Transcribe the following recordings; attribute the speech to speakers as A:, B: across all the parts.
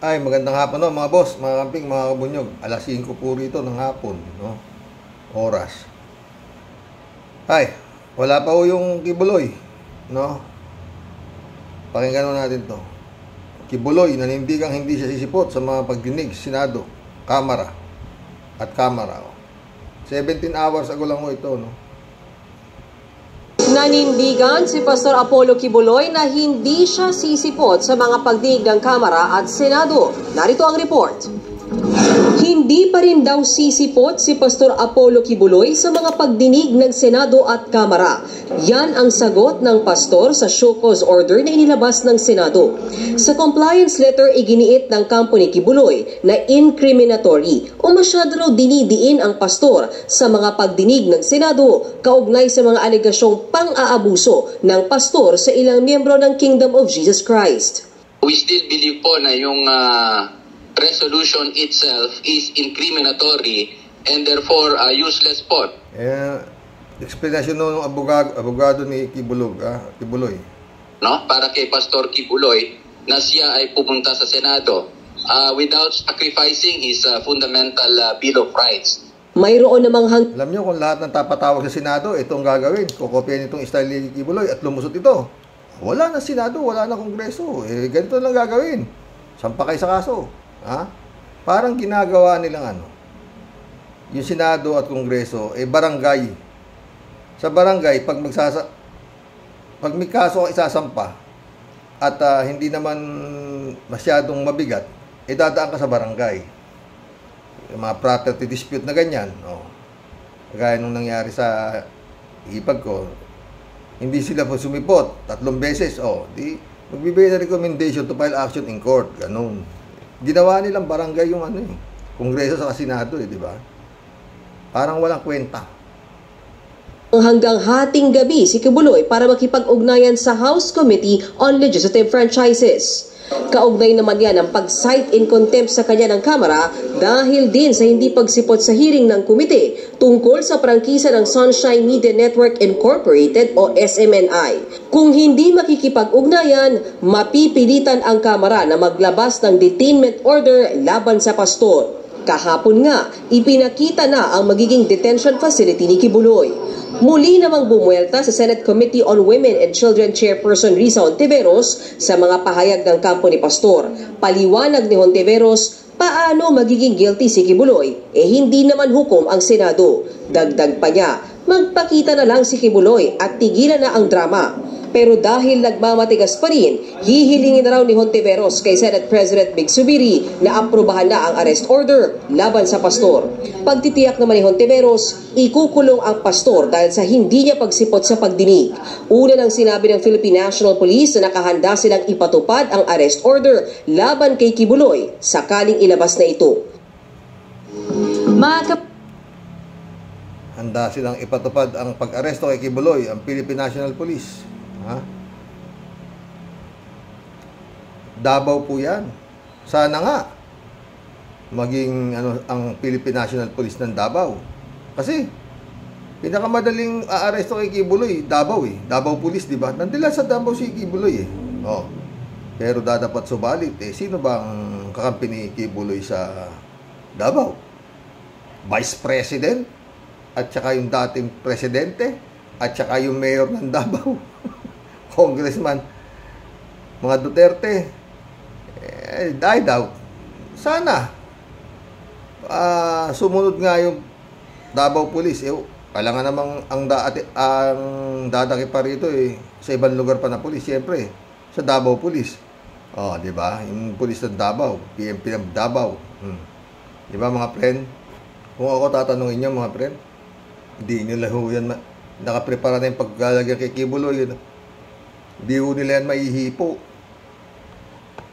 A: Ay, magandang hapon no, mga boss, mga kamping, mga kabunyog. Alas 5 po rito ng hapon, no? Oras. Ay, wala pa ho yung Kibuloy, no? Pakinggan natin to. Kibuloy, nanindigang hindi siya sisipot sa mga pagdinig, Senado, Kamara, at Kamara. 17 hours ago lang ho ito, no?
B: Nanindigan si Pastor Apollo Kibuloy na hindi siya sisipot sa mga pagdinig ng Kamara at Senado. Narito ang report. Hindi pa rin daw sisipot si Pastor Apollo Kibuloy sa mga pagdinig ng Senado at Kamara. Yan ang sagot ng pastor sa show cause order na inilabas ng Senado. Sa compliance letter, iginiit ng kampo ni Kibuloy na incriminatory o masyado raw dinidiin ang pastor sa mga pagdinig ng Senado kaugnay sa mga alegasyong pang-aabuso ng pastor sa ilang miyembro ng Kingdom of Jesus Christ.
C: We still believe po na yung resolution itself is incriminatory and therefore useless po.
A: Explanation ng abogado ni Kibuloy.
C: No? Para kay Pastor Kibuloy na siya ay pumunta sa Senado without sacrificing his fundamental Bill of Rights.
B: Mayroon namang
A: Alam nyo kung lahat ng tapatawag sa Senado, itong gagawin. Kukopyahin itong style ni Kibuloy at lumusot ito. Wala na Senado, wala na Kongreso. Ganito lang gagawin. Sampa kayo sa kaso. Ha? Parang ginagawa nilang yung Senado at Kongreso, barangay. Sa barangay, pag may kaso ka isasampa at hindi naman masyadong mabigat, dadaan ka sa barangay. Yung mga property dispute na ganyan, kagaya nung nangyari sa ipag ko, hindi sila po sumipot 3 beses, di magbibigay na recommendation to file action in court, ganun. Ginawa nilang barangay yung Kongreso sa Senado, di ba? Parang walang kwenta.
B: Hanggang hating gabi si Kibuloy para makipag-ugnayan sa House Committee on Legislative Franchises. Kaugnay naman yan ang pag-cite in contempt sa kanya ng Kamara dahil din sa hindi pagsipot sa hearing ng komite tungkol sa prangkisa ng Sunshine Media Network Incorporated o SMNI. Kung hindi makikipag-ugnayan, mapipilitan ang Kamara na maglabas ng detainment order laban sa pastor. Kahapon nga, ipinakita na ang magiging detention facility ni Kibuloy. Muli namang bumuelta sa Senate Committee on Women and Children Chairperson Risa Hontiveros sa mga pahayag ng kampo ni Pastor. Paliwanag ni Hontiveros paano magiging guilty si Kibuloy, hindi naman hukom ang Senado. Dagdag pa niya, magpakita na lang si Kibuloy at tigilan na ang drama. Pero dahil nagmamatigas pa rin, hihilingin na raw ni Hontiveros kay Senate President Big Subiri na aprubahan na ang arrest order laban sa pastor. Pagtitiyak naman ni Hontiveros, ikukulong ang pastor dahil sa hindi niya pagsipot sa pagdinig. Una nang sinabi ng Philippine National Police na nakahanda silang ipatupad ang arrest order laban kay Kibuloy sakaling ilabas na ito.
A: Handa silang ipatupad ang pag-aresto kay Kibuloy, ang Philippine National Police. Davao po yan. Sana nga maging ang Philippine National Police ng Davao. Kasi pinakamadaling aaresto kay Kibuloy, Davao Davao Police, di ba? Nandila sa Davao si Kibuloy Pero dapat subalit sino bang kakampi ni Kibuloy sa Davao? Vice President at saka yung dating presidente at saka yung mayor ng Davao. Congressman, mga Duterte, I doubt. Sana sumunod nga yung Davao Police. Kailangan namang ang dadaki pa rito sa ibang lugar pa na police, siyempre sa Davao Police. Di ba? Yung police ng Davao, PNP ng Davao. Di ba mga friend? Kung ako tatanungin niyo mga friend, hindi nila yan nakaprepara na yung paglalagyan kay Kibuloy. Hindi ho nila yan maihipo.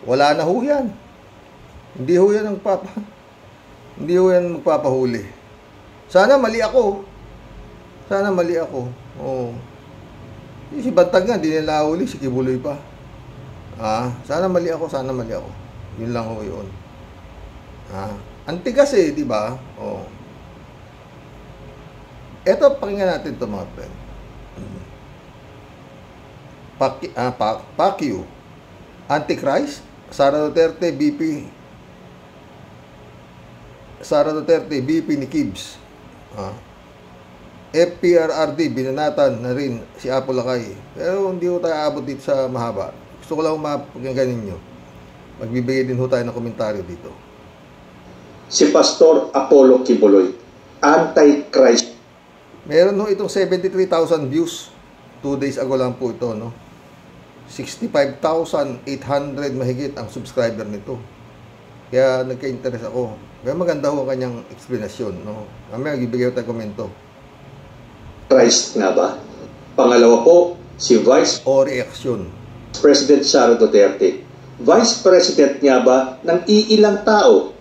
A: Wala na ho yan. Hindi ho yan magpapahuli. Sana mali ako. Si Bantag nga, hindi nila huli. Si Kibuloy pa. Sana mali ako. Yun lang ho yun. Antigas di ba? Eto, pakinggan natin ito mga friend. Pacquiao, Antichrist, Sara Duterte, BP ni Kibs. FPRRD, binanatan na rin si Apo Lakay. Pero hindi ko tayo abot dito sa mahaba. Gusto ko lang mapagaganin nyo. Magbibigay din ho tayo ng komentaryo dito.
D: Si Pastor Apollo Kibuloy, Antichrist.
A: Meron ho itong 73,000 views. 2 days ago lang po ito, no? 65,800 mahigit ang subscriber nito. Kaya nagka-interest ako. Kaya maganda ho ang kanyang explanation, no? Mamaya magbibigay ko tayo komento.
D: Christ nga ba? Pangalawa po, si Vice
A: O reaksyon.
D: President Sara Duterte. Vice President nga ba ng iilang tao?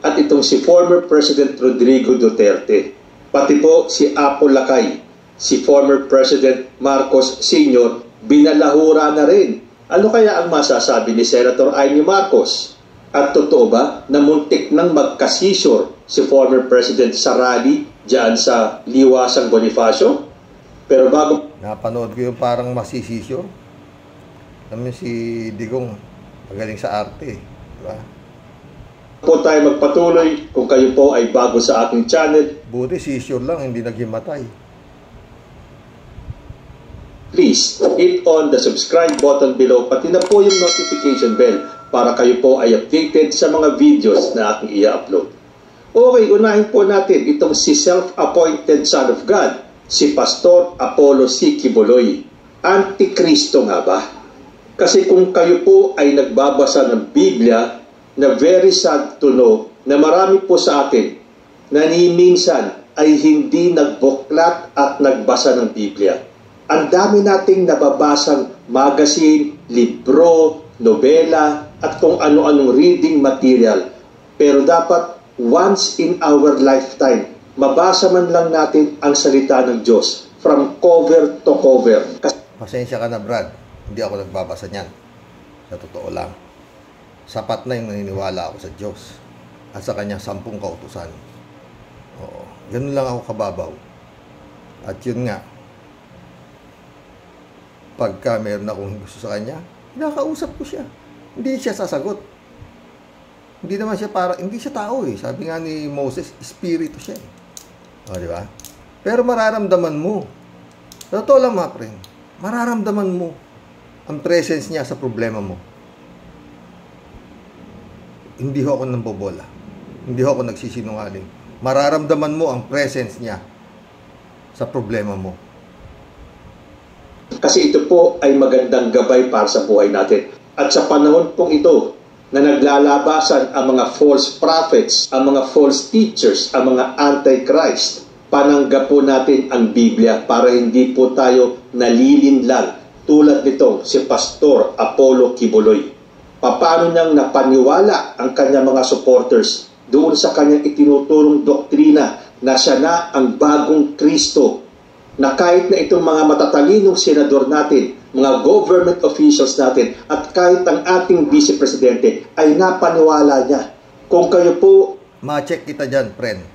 D: At itong si former President Rodrigo Duterte. Pati po si Apo Lakay, si former President Marcos Sr. binalahura na rin. Ano kaya ang masasabi ni Senator Amy Marcos? At totoo ba na muntik nang magkasisyor si former President sa rally diyan sa Liwasang Bonifacio? Pero bago
A: Napanood ko yung parang masisisyo. Alam niyo si Digong, magaling sa arte. Diba?
D: po tayo magpatuloy, kung kayo po ay bago sa ating channel,
A: Buti sisyo lang, hindi naghimatay.
D: please hit on the subscribe button below, pati na po yung notification bell para kayo po ay updated sa mga videos na aking i-upload. Okay, unahin po natin itong si self-appointed Son of God, si Pastor Apollo C. Kibuloy. Antikristo nga ba? Kasi kung kayo po ay nagbabasa ng Biblia, na very sad to know na marami po sa atin na ni minsan ay hindi nagbuklat at nagbasa ng Biblia. Ang dami nating nababasang magazine, libro, nobela, at kung ano-anong reading material. Pero dapat once in our lifetime, mabasa man lang natin ang salita ng Diyos from cover to cover.
A: Pasensya ka na, Brad. Hindi ako nagbabasa niyan. Sa totoo lang. Sapat na yung naniniwala ako sa Diyos at sa kanyang 10 kautusan. Oo. Ganun lang ako kababaw. At yun nga, pagka meron akong gusto sa kanya, nakausap ko siya. Hindi siya sasagot. Hindi naman siya hindi siya tao eh. Sabi nga ni Moses, espiritu siya eh. O, di ba? Pero mararamdaman mo. Totoo lang mga friend. Mararamdaman mo ang presence niya sa problema mo. Hindi ho ako nambobola. Hindi ho ako nagsisinungaling. Mararamdaman mo ang presence niya sa problema mo.
D: Kasi ito po ay magandang gabay para sa buhay natin. At sa panahon pong ito na naglalabasan ang mga false prophets, ang mga false teachers, ang mga antichrist, pananggap po natin ang Biblia para hindi po tayo nalilinlang tulad nitong si Pastor Apollo Kibuloy. Paano niyang napaniwala ang kanyang mga supporters doon sa kanyang itinuturong doktrina na siya na ang bagong Kristo, na kahit na itong mga matatalinong senador natin, mga government officials natin, at kahit ang ating vice presidente ay napaniwala niya. Kung kayo po...
A: Ma-check kita dyan, friend.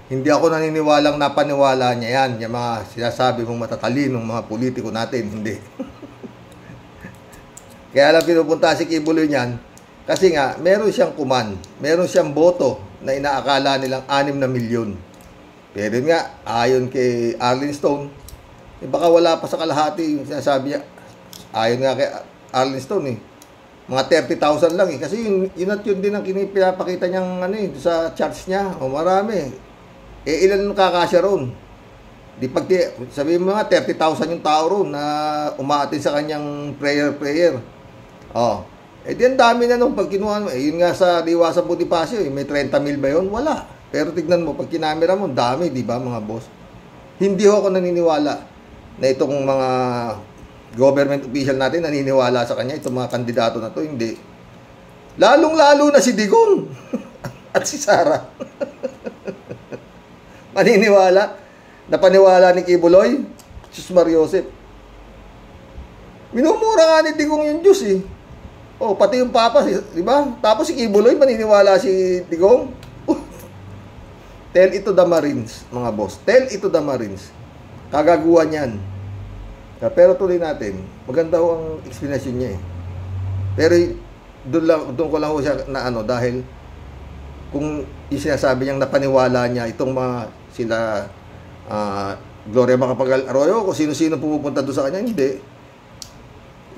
A: Hindi ako naniniwalang napaniwala niya yan, yung mga sinasabi mong matatalinong mga politiko natin, hindi. Kaya lang pinupunta si Kibuloy niyan, kasi nga, meron siyang kuman, meron siyang boto na inaakala nilang 6 na milyon. Pero nga, ayon kay Arlene Stone, baka wala pa sa kalahati yung sinasabi niya. Ayon nga kay Arlene Stone mga 30,000 lang kasi yun at yun din ang pinapakita niyang sa charts niya. O marami. Ilan nung kakasya ron? Di pag sabihin mo nga 30,000 yung tao ron na umaatin sa kanyang prayer. Di ang dami na nung pag kinuha mo. Yun nga sa Liwasang Bonifacio, may 30 mil ba yun? Wala. Pero tignan mo, pag kinamera mo, dami, di ba mga boss? Hindi ako naniniwala na itong mga government official natin naniniwala sa kanya, itong mga kandidato na to, hindi. Lalong-lalo na si Digong at si Sara. Maniniwala? Napaniwala ni Kibuloy? Diyos Mariosep. Minumura nga ni Digong yung Diyos eh. Pati yung Papa, di ba? Tapos si Kibuloy, maniniwala si Digong? Tell it to the Marines, mga boss. Tell it to the Marines. Kagaguhan yan. Pero tuloy natin, maganda ho ang explanation niya eh. Pero doon ko lang ho siya na ano, dahil kung yung sinasabi niyang napaniwala niya itong mga sila Gloria Macapagal Arroyo, kung sino-sino pumupunta doon sa kanya, hindi.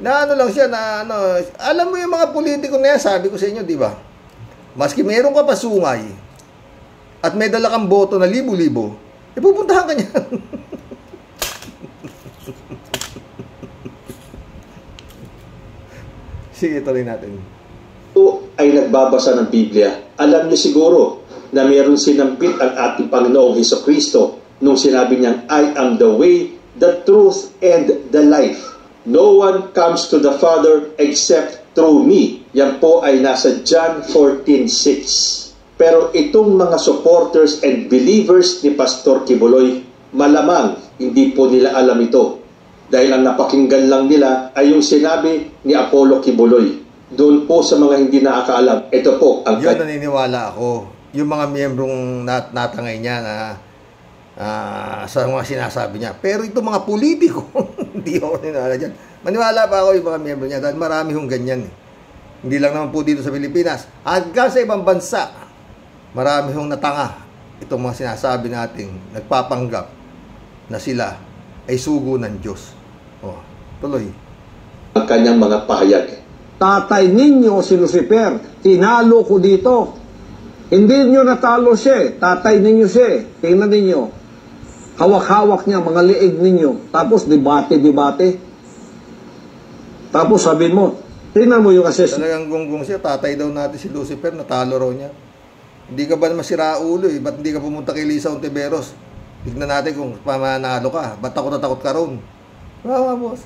A: Na ano lang siya, na ano, alam mo yung mga politiko na yan, sabi ko sa inyo, di ba? Maski meron ka pa sungay, at may dala kang boto na libo-libo, pupuntahan ka niyan. Sige, tuloy natin.
D: O ay nagbabasa ng Biblia, alam niyo siguro na mayroon sinampit ang ating Panginoong Hesukristo nung sinabi niyang, I am the way, the truth, and the life. No one comes to the Father except through me. Yan po ay nasa John 14:6. Pero itong mga supporters and believers ni Pastor Kibuloy, malamang hindi po nila alam ito. Dahil ang napakinggan lang nila ay yung sinabi ni Apollo Kibuloy. Doon po sa mga hindi nakakaalam, ito po ang...
A: Yun naniniwala ako. Yung mga miyembrong natangay niya na sa mga sinasabi niya. Pero itong mga politiko, hindi ako naniniwala dyan. Maniwala pa ako yung mga miyembro niya dahil marami hong ganyan. Hindi lang naman po dito sa Pilipinas. Hanggang sa ibang bansa, marami hong natanga itong mga sinasabi nating nagpapanggap na sila ay sugo ng Diyos. Oh, tuloy.
D: Ang kanyang mga pahayag.
E: Tatay ninyo si Lucifer, tinalo ko dito. Hindi nyo natalo siya, tatay ninyo siya. Tingnan ninyo. Hawak-hawak niya, mga liig ninyo. Tapos debate. Tapos sabihin mo, tingnan mo yung assessment.
A: Talagang gunggong siya, tatay daw natin si Lucifer, natalo raw niya. Hindi ka ba masira ulo eh? Ba't hindi ka pumunta kay Lisa Ontiveros? Tignan natin kung pamanalo ka. Ba't takot na takot ka ron? Boss.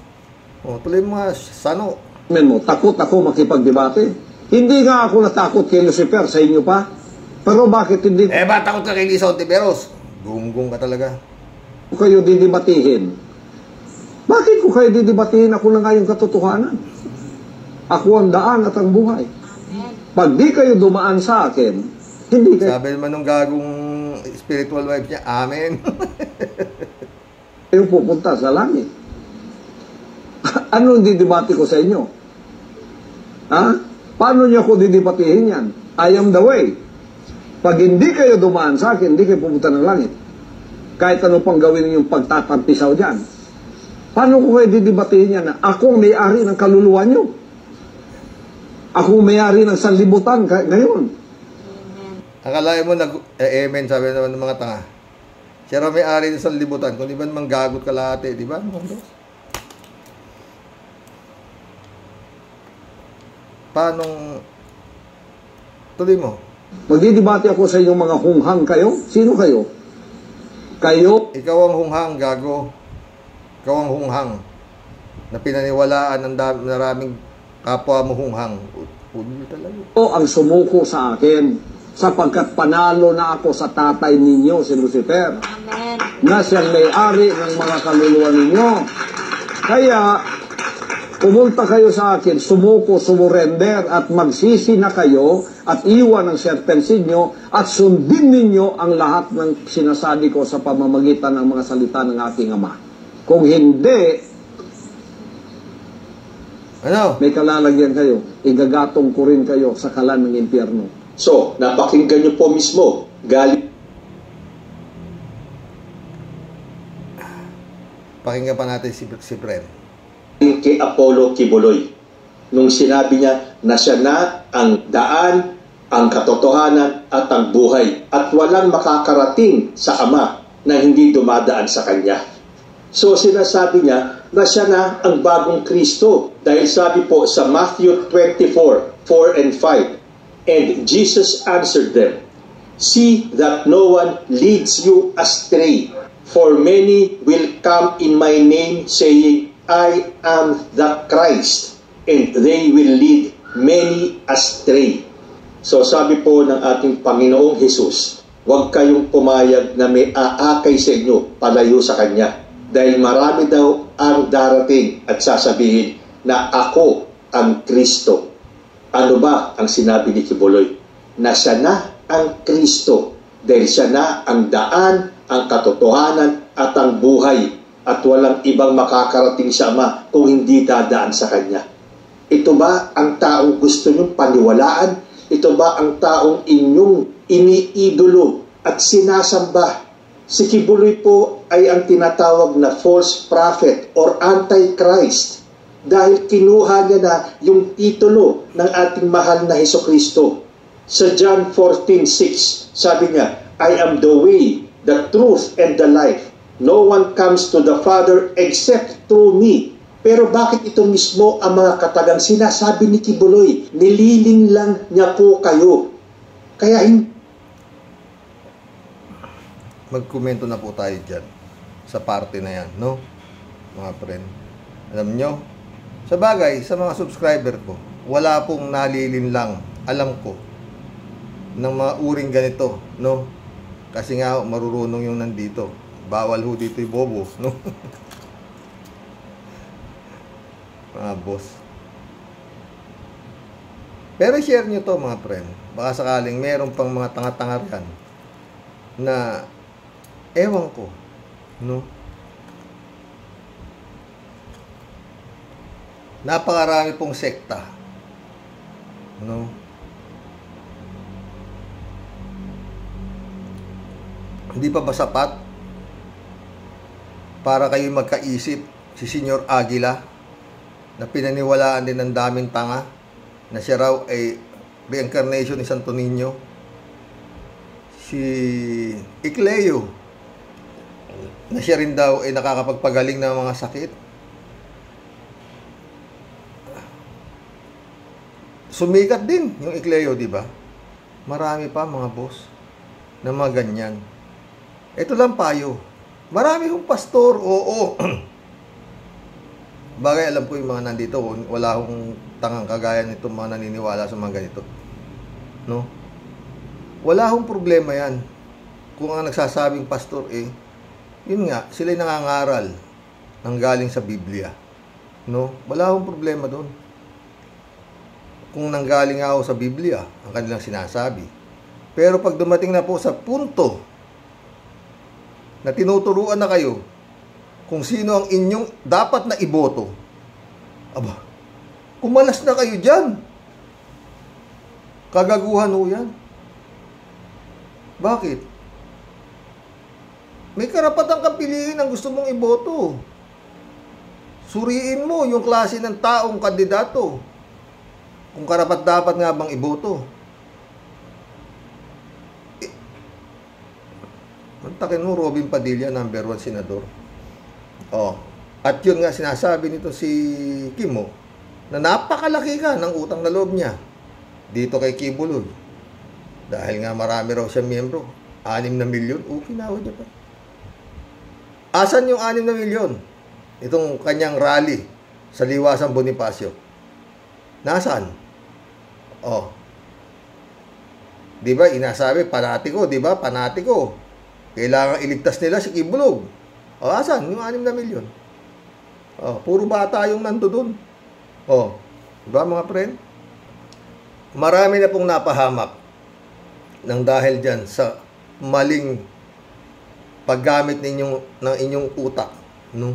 A: O, tuloy mo nga, sano.
E: Mo, takot ako makipagdebate. Hindi nga ako natakot kay Lucifer, sa inyo pa. Pero bakit hindi
A: ba't takot ka kay Lisa Ontiveros? Gunggong ka talaga.
E: kayo didibatihin? Bakit ko kayo didibatihin? Ako na nga yung katotohanan. Ako ang daan at ang buhay. Pag di kayo dumaan sa akin, hindi kayo...
A: Sabi naman nung gagong spiritual wife niya, amen.
E: Kayo pupunta sa langit. Ano ang didibati ko sa inyo? Ha? Paano niyo ako didibatihin yan? I am the way. Pag hindi kayo dumaan sa akin, hindi kayo pupunta ng langit. Kahit ano pang gawin yung pagtatampisaw dyan. Paano ko kayo didibatihin yan na ako ang may-ari ng kaluluwa nyo? Ako ang may-ari ng sanlibutan ngayon.
A: Akalain mo amen, sabi naman ng mga tanga. Siya raw may-ari ng sanlibutan, kung di ba naman gagot kalahati, di ba? Paanong tuloy mo?
E: Magdidibati ako sa inyong mga hunghang kayo. Sino kayo? Kayo?
A: Ikaw ang hunghang, gago. Ikaw ang hunghang na pinaniwalaan ng maraming kapwa mo hunghang. Ulo talaga.
E: O ang sumuko sa akin sapagkat panalo na ako sa tatay ninyo, si Lucifer.
F: Amen.
E: Na siyang may-ari ng mga kaluluwa ninyo. Kaya, pumunta kayo sa akin, sumuko, sumurrender, at magsisi na kayo at iwan ang serpensin nyo at sundin ninyo ang lahat ng sinasabi ko sa pamamagitan ng mga salita ng aking Ama. Kung hindi,
A: ano?
E: may kalalagyan kayo, igagatong ko rin kayo sa kalan ng impyerno.
D: So, napakinggan nyo po mismo, galing
A: Pakinggan pa natin si Fred.
D: kay Apollo Kibuloy. Nung sinabi niya na siya na ang daan, ang katotohanan at ang buhay at walang makakarating sa Ama na hindi dumadaan sa Kanya. So sinasabi niya na siya na ang bagong Kristo dahil sabi po sa Matthew 24:4 and 5, and Jesus answered them, see that no one leads you astray, for many will come in my name saying, I am the Christ, and they will lead many astray. So sabi po ng ating Panginoong Jesus, huwag kayong pumayag na may aakay sa inyo palayo sa Kanya. Dahil marami daw ang darating at sasabihin na ako ang Kristo. Ano ba ang sinabi ni Kibuloy? Na siya na ang Kristo. Dahil siya na ang daan, ang katotohanan at ang buhay. At walang ibang makakarating sa Ama kung hindi dadaan sa Kanya. Ito ba ang taong gusto nyong paniwalaan? Ito ba ang taong inyong iniidolo at sinasamba? Si Kibuloy po ay ang tinatawag na false prophet or antichrist dahil kinuha niya na yung titulo ng ating mahal na Hesukristo. Sa John 14:6, sabi niya, I am the way, the truth, and the life. No one comes to the Father except through me. Pero bakit ito mismo ang mga katagang sinasabi ni Kibuloy? Nililin lang niya po kayo. Kaya
A: magkomento na po tayo dyan sa parte na yan, no? Mga friend. Alam nyo, sa bagay, sa mga subscriber ko, wala pong nalilin lang, alam ko, ng mga uring ganito, no? Kasi nga, marurunong yung nandito. Bawal ho dito yung bobo, no? Mga boss. Pero share nyo to, mga friend. Baka sakaling meron pang mga tanga-tanga riyan na ewan ko, no? Napakarami pong sekta, no? Hindi pa ba sapat para kayo magkaisip si Senyor Aguila na pinaniwalaan din ng daming tanga na siya raw ay reincarnation ni Santo Niño? Si Icleo na siya rin daw ay nakakapagpagaling ng mga sakit. Sumikat din yung Icleo, di ba? Marami pa, mga boss, na mga ganyan. Ito lang payo. Marami hong pastor, oo. Bagay, alam ko yung mga nandito, wala akong tangang kagaya nito mga naniniwala sa mga ganito, no? Wala akong problema yan. Kung ang nagsasabing pastor, yun nga, sila'y nangangaral ng galing sa Biblia, no? Wala akong problema doon. Kung nanggaling ako sa Biblia, ang kanilang sinasabi. Pero pag dumating na po sa punto na tinuturuan na kayo kung sino ang inyong dapat na iboto, aba, kumalas na kayo dyan. Kagaguhan ho yan. Bakit? May karapatan kang piliin ang gusto mong iboto. Suriin mo yung klase ng taong kandidato. Kung karapat-dapat nga bang iboto. Mantakin mo, Robin Padilla, number 1 senador. Oh. At yun nga sinasabi nito si Kimo, na napakalaki ka ng utang na loob niya dito kay Kibuloy. Dahil nga marami raw siya miyembro. 6 na milyon. Kinawad niya pa. Asan yung 6 na milyon? Itong kanyang rally sa Liwasang Bonifacio. Nasaan? Oh. Di ba, inasabi, panatiko, di ba? Panatiko. Kailangan iligtas nila si Kibuloy. O, asan? Yung 6 na milyon. O, puro bata yung nando dun. O, diba mga friend? Marami na pong napahamak ng dahil dyan sa maling paggamit ng inyong utak. No?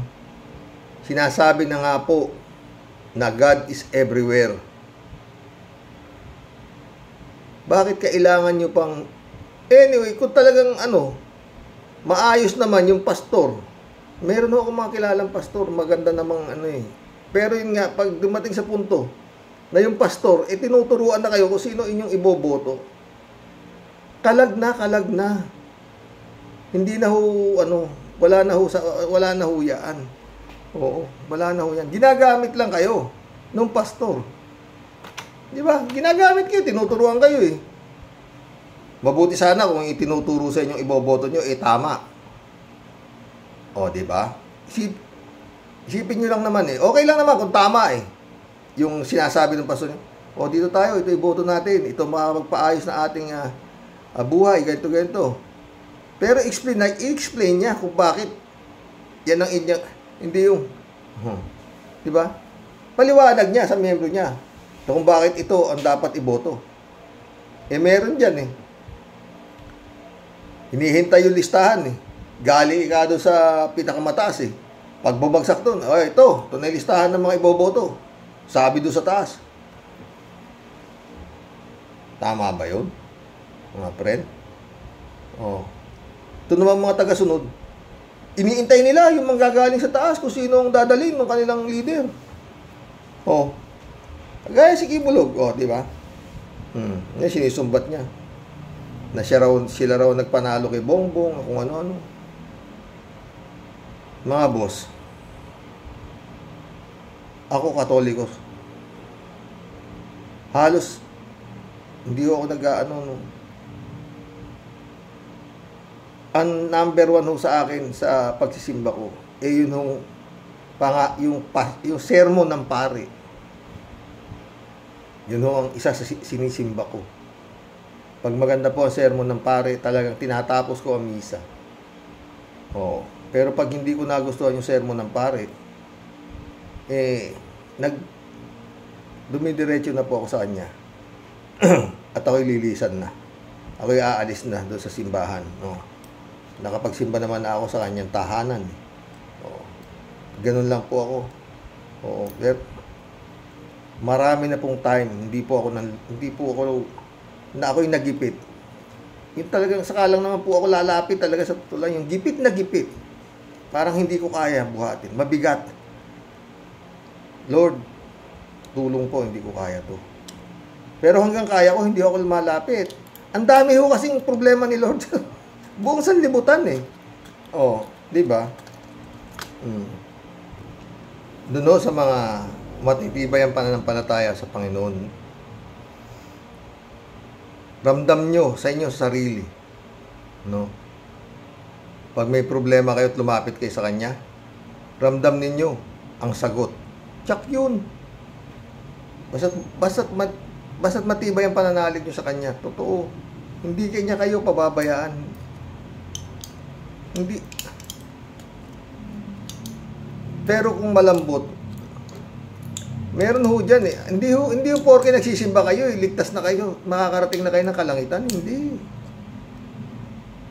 A: Sinasabi na nga po na God is everywhere. Bakit kailangan nyo pang... Anyway, kung talagang maayos naman yung pastor. Meron ako mga kilalang pastor, maganda namang Pero yun nga, pag dumating sa punto na yung pastor, tinuturuan na kayo kung sino inyong iboboto. Kalag na. Hindi na ho, wala na ho yan. Oo, wala na ho yan. Ginagamit lang kayo nung pastor. Di ba? Ginagamit kayo, tinuturuan kayo Mabuti sana kung itinuturo sa inyong iboboto nyo, tama. O, di ba? Isipin nyo lang naman Okay lang naman kung tama yung sinasabi ng pastor nyo. O, dito tayo, ito iboto natin. Ito magpaayos na ating buhay, ganito. Pero i-explain niya kung bakit yan ang inyong, hindi yung, di ba? Paliwanag niya sa miyembro niya kung bakit ito ang dapat iboto. Meron dyan hinihintay yung listahan Galing ka doon sa pinakamataas Pag bumagsak doon, ito na yung listahan ng mga iboboto. Sabi doon sa taas. Tama ba yun? Mga friend? Oh. Ito naman mga taga-sunod. Iniintay nila yung manggagaling sa taas kung sino ang dadalhin ng kanilang leader. Oh. Gaya si Kibulog. Oh, di ba? Sinisumbat niya. Na sila raw nagpanalo kay Bongbong, kung ano-ano. Mga boss, ako Katoliko. Halos hindi ako nag-ano. Ang number 1 ho sa akin sa pagsisimba ko, yun yung sermon ng pare. Yun ho ang isa sa sinisimba ko. Pag maganda po ang sermon ng pare, talagang tinatapos ko ang misa. Oo. Pero pag hindi ko nagustuhan yung sermon ng pare, dumidiretso na po ako sa kanya. At ako'y lilisan na. Ako'y aalis na doon sa simbahan. No? Nakapagsimba naman na ako sa kanyang tahanan. Oo. Ganun lang po ako. Oo. Pero marami na pong time, hindi po ako na ako'y nagipit. Yung talagang sakalang naman po ako lalapit talaga sa tulang, yung gipit na gipit. Parang hindi ko kaya buhatin. Mabigat. Lord, tulong po, hindi ko kaya to. Pero hanggang kaya ko, hindi ako lumalapit. Ang dami ho kasing problema ni Lord. Buong sanlibutan eh. Oh, di ba? Doon sa mga matitibay ang pananampalataya sa Panginoon. Ramdam nyo sa inyo sarili. No? Pag may problema kayo at lumapit kayo sa Kanya, ramdam ninyo ang sagot. Tsak yun. Basta't matibay ang pananalig nyo sa Kanya. Totoo. Hindi kanya kayo pababayaan. Hindi. Pero kung malambot, meron ho dyan eh. Hindi ho porke nagsisimba kayo, ligtas na kayo, makakarating na kayo ng kalangitan. Hindi.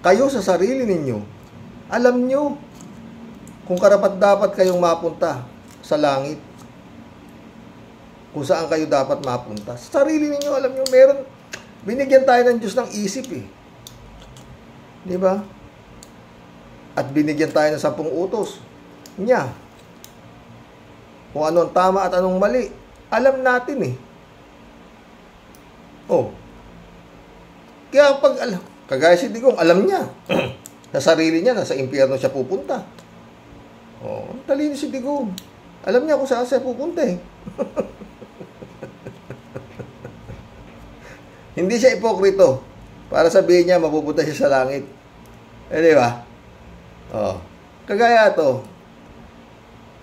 A: Kayo sa sarili ninyo, alam nyo kung karapat-dapat kayong mapunta sa langit. Kung saan kayo dapat mapunta. Sa sarili ninyo, alam nyo, meron, binigyan tayo ng Diyos ng isip eh. Di ba? At binigyan tayo ng 10 utos niya. Kung ano ang tama at anong mali, alam natin eh. Oh. Kaya pag alam, kagaya si Digong, alam niya. Sa sarili niya, nasa impyerno siya pupunta. Oh, talino si Digong. Alam niya kung saan siya pupunta eh. Hindi siya ipokrito para sabihin niya mapupunta siya sa langit. Di ba? Oh. Kagaya to,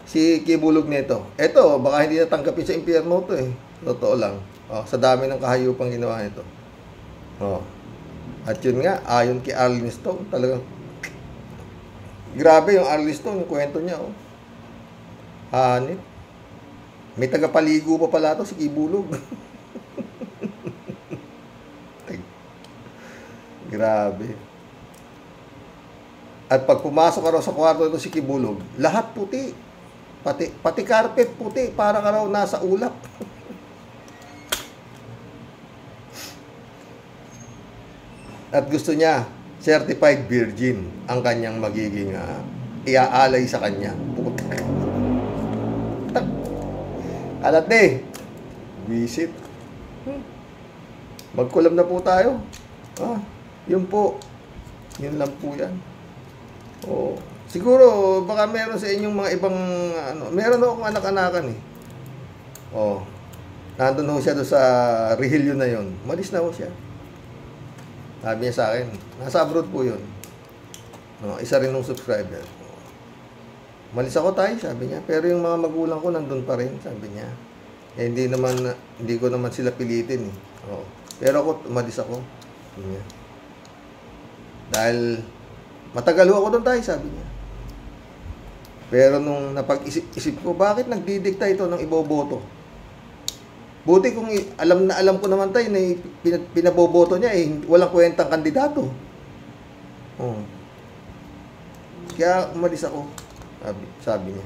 A: si Kibulog nito. Ito, baka hindi natanggapin sa impyerno to eh. Totoo lang. Oh, sa dami ng kahayupang ginawa nito. Oh. At yun nga, ayon kay Arlene Stone, talagang grabe yung Arlene Stone, yung kwento niya. Oh. Hanip. May tagapaligo pa pala to, si Kibulog. Grabe. At pag pumasok ka raw sa kwarto ito si Kibulog, lahat puti. Pati carpet puti, para ka raw nasa ulap. At gusto niya, certified virgin ang kanyang magiging iaalay sa kanya. Putak. Alat eh. Visit. Magkulam na po tayo. Yun po. Yun lang po yan. Oh. Siguro, baka meron sa inyong mga ibang, meron akong anak-anakan eh. Oh. Nandun ho siya doon sa Regilio na yun. Malis na ho siya. Sabi niya sa akin, nasa abroad po yun. No, isa rin ng subscriber. Malis ako tayo, sabi niya. Pero yung mga magulang ko nandun pa rin, sabi niya. Eh, hindi ko naman sila pilitin eh. Oh. Pero ako, umalis ako. Sabi niya. Dahil matagal ako doon tayo, sabi niya. Pero nung napag-isip ko, bakit nagdidikta ito ng iboboto? Buti kung alam ko naman tayo na pinaboboto niya eh, walang kwentang kandidato. Oh. Kaya umalis ako, sabi niya.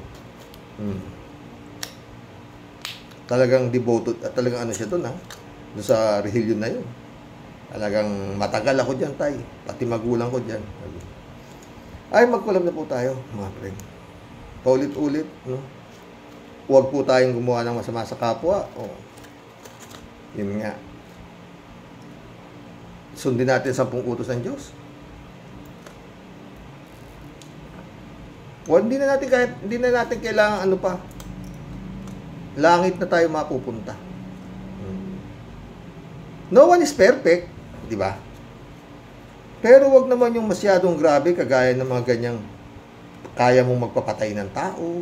A: talagang devoted at talagang ano siya doon, ha? Doon sa relihiyon na yun. Talagang matagal ako dyan, tay. Pati magulang ko dyan. Ay, magkulab na po tayo, mga friend. Paulit-ulit, no? Huwag po tayong gumawa ng masama sa kapwa. O, yun nga. Sundin natin 10 utos ng Diyos. O, hindi na natin kailangan ano pa. Langit na tayo mapupunta. No one is perfect, di ba? Pero wag naman yung masyadong grabe kagaya ng mga ganyang kaya mong magpapatay ng tao.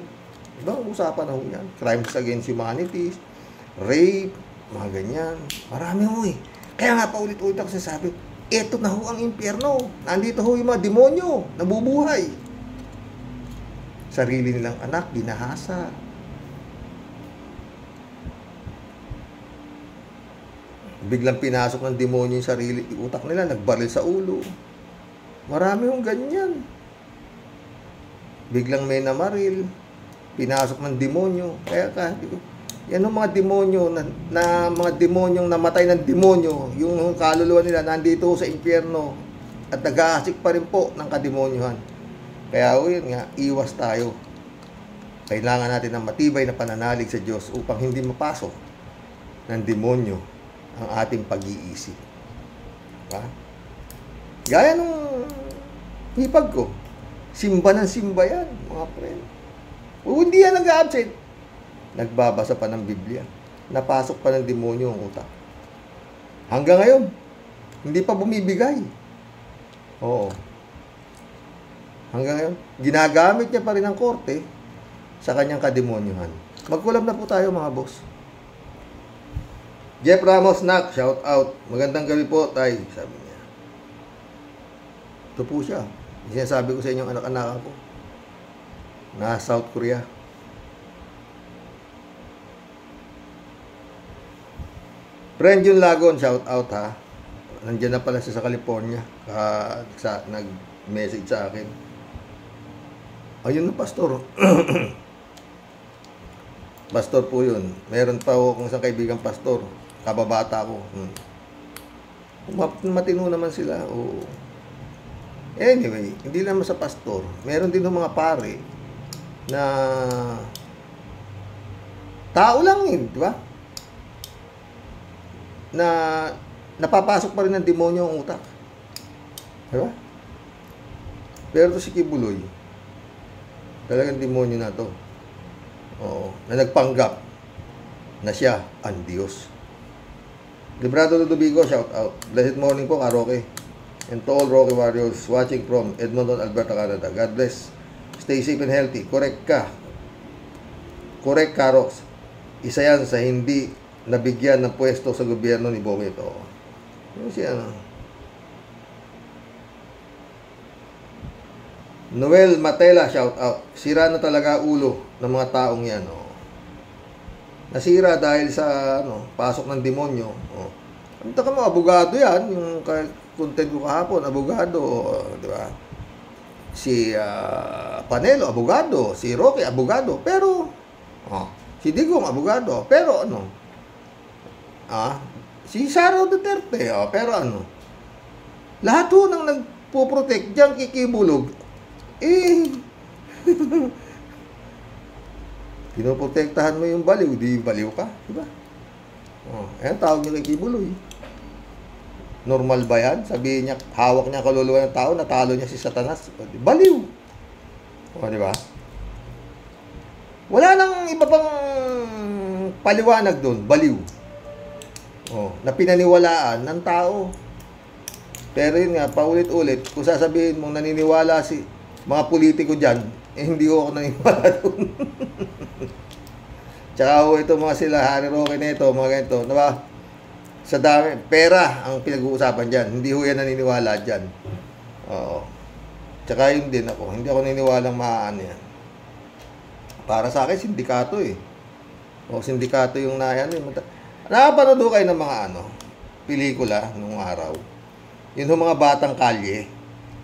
A: Ibang usapan na ho yan. Crimes against humanity, rape, mga ganyan. Marami ho eh. Kaya nga paulit-ulit ako sasabi, eto na ho ang impyerno. Nandito ho yung mga demonyo, nabubuhay. Sarili nilang anak, ginahasa. Biglang pinasok ng demonyo yung sarili, yung utak nila, nagbaril sa ulo. Marami yung ganyan. Biglang may namaril, pinasok ng demonyo. Kaya yan ang mga demonyo, na mga demonyong namatay ng demonyo, yung kaluluwa nila nandito sa impyerno at nag-aasik pa rin po ng kademonyohan. Kaya yun nga, iwas tayo. Kailangan natin ng matibay na pananalig sa Diyos upang hindi mapasok ng demonyo ang ating pag-iisip. Diba? Gaya nung hipag ko, simba ng simba yan, mga friend. O hindi yan nag-absent. Nagbabasa pa ng Biblia. Napasok pa ng demonyo ang utak. Hanggang ngayon, hindi pa bumibigay. Oo. Hanggang ngayon, ginagamit niya pa rin ang korte sa kanyang kademonyohan. Magkulab na po tayo, mga boss. Jeff Ramos, Nak, shout out. Magandang gabi po, tay, sabi niya. Ito po siya. Sinasabi ko sa inyong anak-anakan ko. Na South Korea. Friend Jun Lagon, shout out ha. Nandiyan na pala siya sa California. Nag-message sa akin. Ayun na, pastor. Pastor po yun. Meron pa ako kung isang kaibigang pastor. Kababata ko. Matino naman sila. Oo. Anyway, hindi naman sa pastor. Meron din ng mga pare na tao lang yun, di ba? Na napapasok pa rin ng demonyo ang utak. Di ba? Pero to si Kibuloy, talagang demonyo na to. Oo, na nagpanggap na siya ang Diyos. Librado Ludovico, shout out. Blessed morning po, Karoke. And to all Rocky Warriors watching from Edmonton, Alberta, Canada. God bless. Stay safe and healthy. Correct ka. Correct, Karox. Isa yan sa hindi nabigyan ng pwesto sa gobyerno ni Bong ito. Ano siya, no? Noel Matela, shout out. Sira na talaga ulo ng mga taong yan. Oh. Nasira dahil sa pasok ng demonyo. Oh. Ang taka mo, abogado yan. Yung content ko kahapon, abogado. Di ba? Si Panelo, abogado. Si Roque, abogado. Pero, si Digong, abogado. Pero si Sara Duterte, pero lahat ho nang nagpo-protect diyan kikibulog, pinoprotektahan mo yung baliw, di baliw ka, di ba? Ayan, tawag nyo kay Kibuloy. Normal ba yan? Sabihin niya, hawak niya kaluluwa ng tao, natalo niya si Satanas. Baliw. Di ba? Wala nang iba pang paliwanag doon, baliw. Na pinaniwalaan ng tao. Pero yun nga, paulit-ulit, kung sasabihin mong naniniwala si mga politiko dyan, hindi ko ako naniniwala doon. Tsaka ito mga sila, Harry Roque na ito, mga ganito, diba? Sa dami, pera ang pinag-uusapan dyan. Hindi ko yan naniniwala dyan. Oo. Tsaka yun din ako, hindi ako naniniwalang maaan yan. Para sa akin, sindikato eh. Sindikato yung nayan eh. Nakapanood kayo ng mga pelikula nung araw. Yun yung mga batang kalye,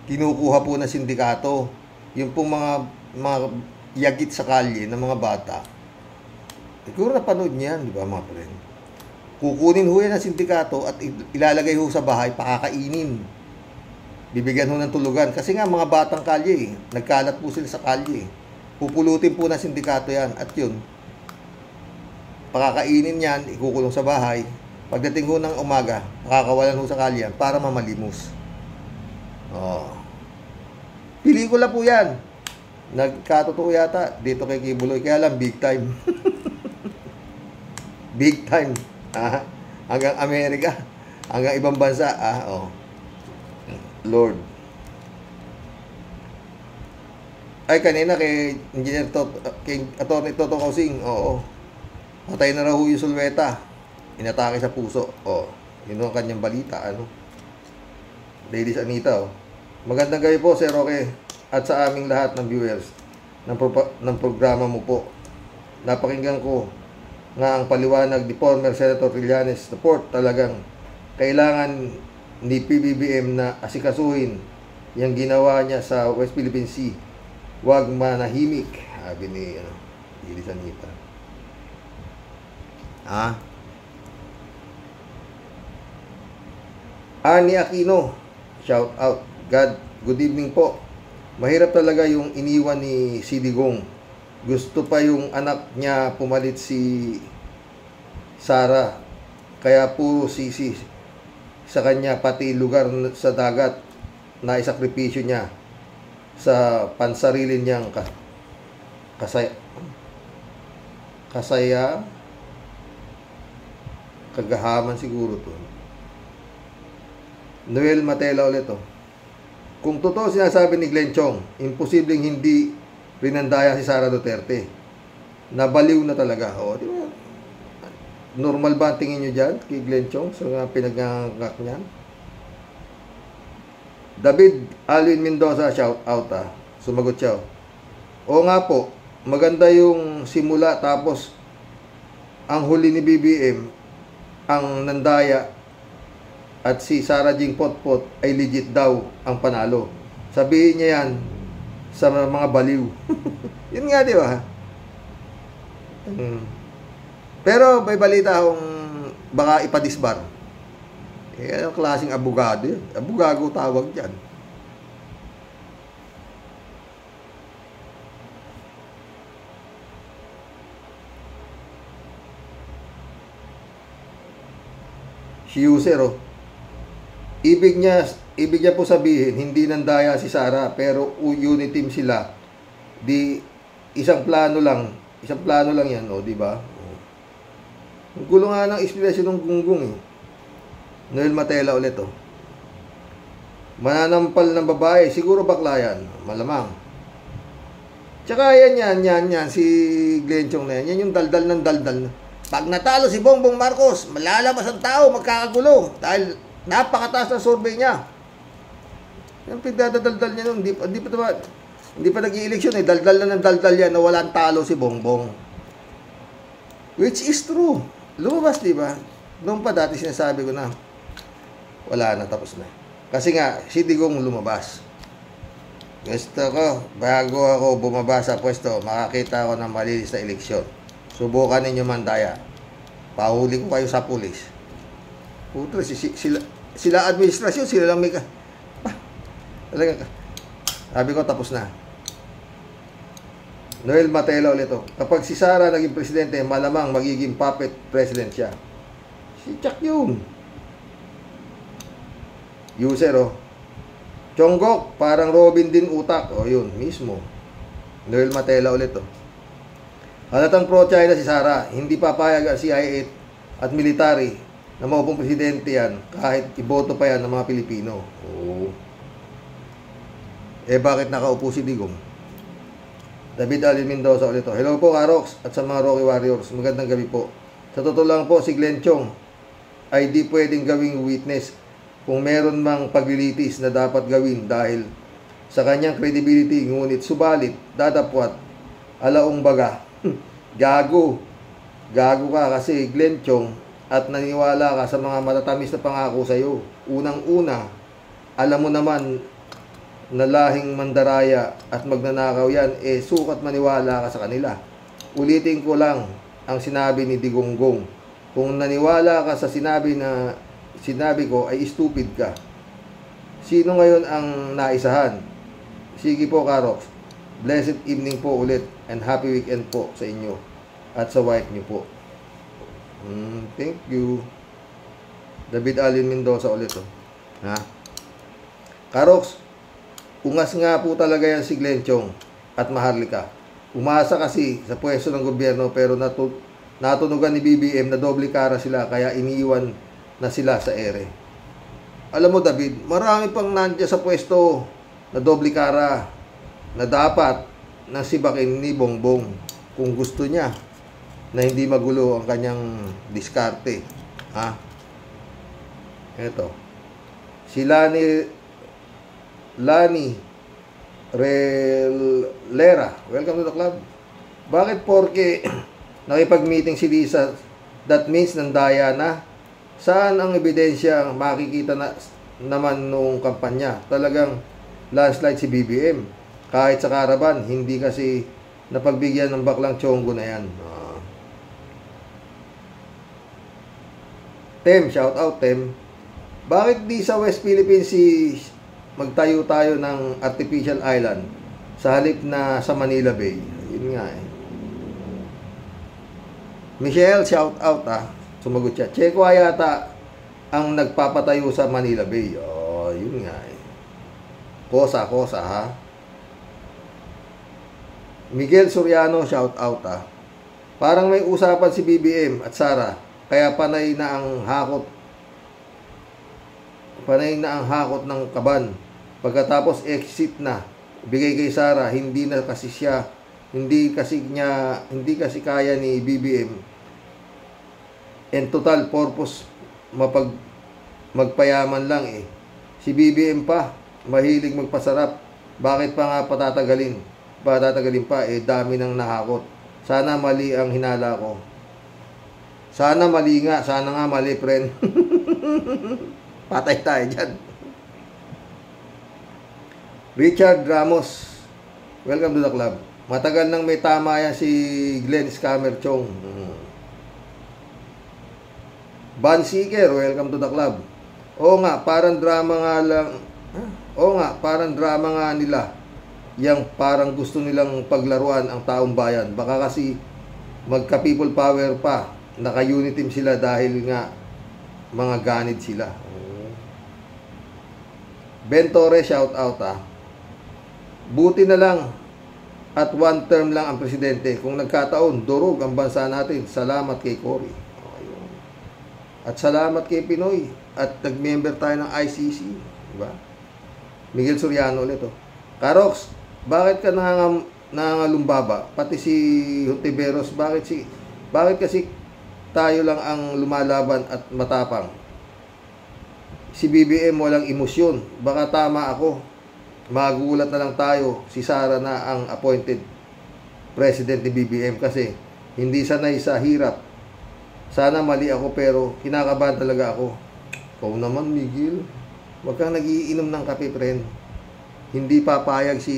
A: kinukuha po ng sindikato. Yung pong mga yagit sa kalye ng mga bata, Siguro napanood niyan, di ba mga friend? Kukunin ho yan ng sindikato at ilalagay ho sa bahay, pakakainin. Bibigyan ho ng tulugan. Kasi nga mga batang kalye, nagkalat po sila sa kalye. Pupulutin po ng sindikato yan. At yun, pakakainin yan, ikukulong sa bahay. Pagdating ho ng umaga, pakakawalan ho sa kalye para mamalimos. Oh. Pelikula po yan. Nagkatotoo yata dito kay Kibuloy. Kaya lang, big time. Big time. Hanggang Amerika. Hanggang ibang bansa. Oh. Lord. Ay, kanina kay Engineer kay Atty. Toto Kausing. Oo. Patay na raw yung sulweta. Inatake sa puso. Oh. Yun ang kanyang balita. Ano? Ladies Anita. Oh. Magandang gabi po, Sir Roque. At sa aming lahat ng viewers ng programa mo po. Napakinggan ko nga ang paliwanag ni former Senator Trillanes report talagang kailangan ni PBBM na asikasuhin yung ginawa niya sa West Philippine Sea. Huwag manahimik, sabi ni Ladies Anita. Ani Aquino, shout out. God, good evening po. Mahirap talaga yung iniwan ni si Digong. Gusto pa yung anak niya pumalit si Sara. Kaya puro sisi sa kanya, pati lugar sa dagat na isakripisyo niya sa pansarili niyang kagahaman siguro to. Noel Matela ulit to. Kung totoo sinasabi ni Glenn Chong, imposibleng hindi rinandaya si Sara Duterte. Nabaliw na talaga. O, di ba? Normal ba ang tingin nyo dyan kay Glenn Chong sa pinagngangak niyan? David Alvin Mendoza, shout out Sumagot siya. Oo nga po, maganda yung simula tapos ang huli ni BBM, ang nandaya at si Sara Jing Potpot ay legit daw ang panalo. Sabihin niya yan sa mga baliw. Yun nga, di ba? Pero may balita akong baka ipadisbar. Anong klaseng abogado yun? Abogago tawag dyan. Si user, oh. Ibig niya po sabihin, hindi nandaya si Sara, pero unit team sila. Di isang plano lang yan, oh, di ba? Ang gulo nga ng explanation ng gunggong eh. Noel Matela ulit, oh. Mananampal ng babae, siguro bakla yan, malamang. Tsaka yan, si Glenn Chong na yan, yung daldal ng daldal. Pag natalo si Bongbong Marcos, malalabas ang tao, magkakagulo, dahil napakataas ng survey niya. Yung pagdadaldal niya nun, hindi pa nag-i-eleksyon eh. Daldal na ng daldal yan na walang talo si Bongbong. Which is true. Lumabas, di ba? Noon pa dati sinasabi ko na, wala na, tapos na. Kasi nga, si Digong lumabas. Gusto ko, bago ako bumaba sa pwesto, makakita ako ng malinis na eleksyon. Subukan ninyo mandaya. Pahuli ko kayo sa pulis. Puto, sila administrasyon, sila lang may talaga. Sabi ko, tapos na. Noel Matela ulit to. Kapag si Sara naging presidente, malamang magiging puppet president siya. Si Chuck yun. User, oh. Chonggok, parang Robin din utak. O, yun, mismo. Noel Matela ulit to. Halatang pro-China si Sara. Hindi papayag ang CIA at military na maupong presidente yan kahit iboto pa yan ng mga Pilipino. Oo. Eh bakit nakaupo si Digong? David Alvin Mendoza ulit. Hello po Karox at sa mga Rocky Warriors. Magandang gabi po. Sa totoo lang po si Glenn Chong ay di pwedeng gawing witness kung meron mang paglilitis na dapat gawin dahil sa kanyang credibility, ngunit subalit dadapwat alaong baga. Gago ka kasi Glenn Chong at naniwala ka sa mga matatamis na pangako sa iyo. Unang-una, alam mo naman na lahing mandaraya at magnanakaw yan, sukat maniwala ka sa kanila. Ulitin ko lang, ang sinabi ni Digonggong. Kung naniwala ka sa sinabi ko ay stupid ka. Sino ngayon ang naisahan? Sige po, Karox. Blessed evening po ulit and happy weekend po sa inyo at sa wife niyo po. Thank you. David Allen Mendoza ulit. Ha? Karox, ungas nga po talaga yan si Glenn Chong at Maharlika. Umasa kasi sa pwesto ng gobyerno pero natunugan ni BBM na doble kara sila kaya iniiwan na sila sa ere. Alam mo, David, marami pang nandiyan sa pwesto na doble kara na dapat nasibakin ni Bongbong kung gusto niya na hindi magulo ang kanyang diskarte. Ha? Ito. Si Lani Relera, welcome to the club. Bakit porke nakipag-meeting si Lisa, that means nandaya na? Saan ang ebidensya makikita na naman nung kampanya? Talagang landslide si BBM. Kahit sa Caravan, hindi kasi napagbigyan ng baklang Chongo na yan. Tem, shout out Tem. Bakit di sa West Philippines magtayo tayo ng artificial island sa halip na sa Manila Bay? Yun nga eh. Michelle, shout out Sumagot siya. Checo yata ang nagpapatayo sa Manila Bay. Oh, yun nga eh. Kosa ha. Miguel Soriano, shout out Parang may usapan si BBM at Sara, kaya panay na ang hakot ng kaban. Pagkatapos exit na, bigay kay Sara, hindi kasi kaya ni BBM. And total purpose magpayaman lang eh. Si BBM pa, mahilig magpasarap. Bakit pa nga patatagalin pa eh, dami nang nahakot. Sana mali ang hinala ko. Sana nga mali, friend. Patay tayo dyan. Richard Ramos, welcome to the club. Matagal nang may tama yan si Glenn Scammer Chong. Van Seeker, welcome to the club. Oo nga, parang drama nga nila. Yang parang gusto nilang paglaruan ang taong bayan. Baka kasi magka people power pa. Naka-unity team sila dahil nga mga ganid sila. Ben Torres, shout out Buti na lang at one term lang ang presidente. Kung nagkataon, durog ang bansa natin. Salamat kay Cory. At salamat kay Pinoy. At nag-member tayo ng ICC. Diba? Miguel Soriano ulit. Karox, bakit ka nangangalumbaba? Pati si Hontiveros, bakit kasi tayo lang ang lumalaban at matapang? Si BBM walang emosyon. Baka tama ako. Magugulat na lang tayo. Si Sara na ang appointed president ni BBM kasi hindi sanay sa hirap. Sana mali ako pero kinakabahan talaga ako. Ikaw naman, Miguel. Huwag kang nagiinom ng kape, friend. Hindi papayag si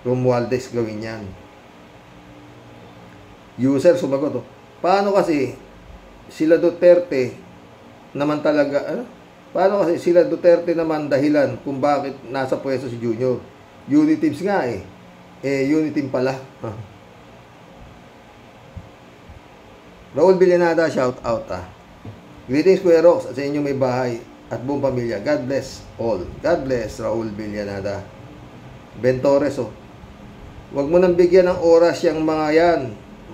A: Romualdez gawin yan. User, sumagot. Paano kasi sila Duterte naman talaga, Paano kasi sila Duterte naman dahilan kung bakit nasa pwesto si Junior? Unity teams nga eh. Unity team pala. Raul Villanada, shout out Greetings Kuya Rox at sa inyong may bahay at buong pamilya. God bless all. God bless Raul Villanada. Ben Torres, Huwag mo nang bigyan ng oras yung mga yan.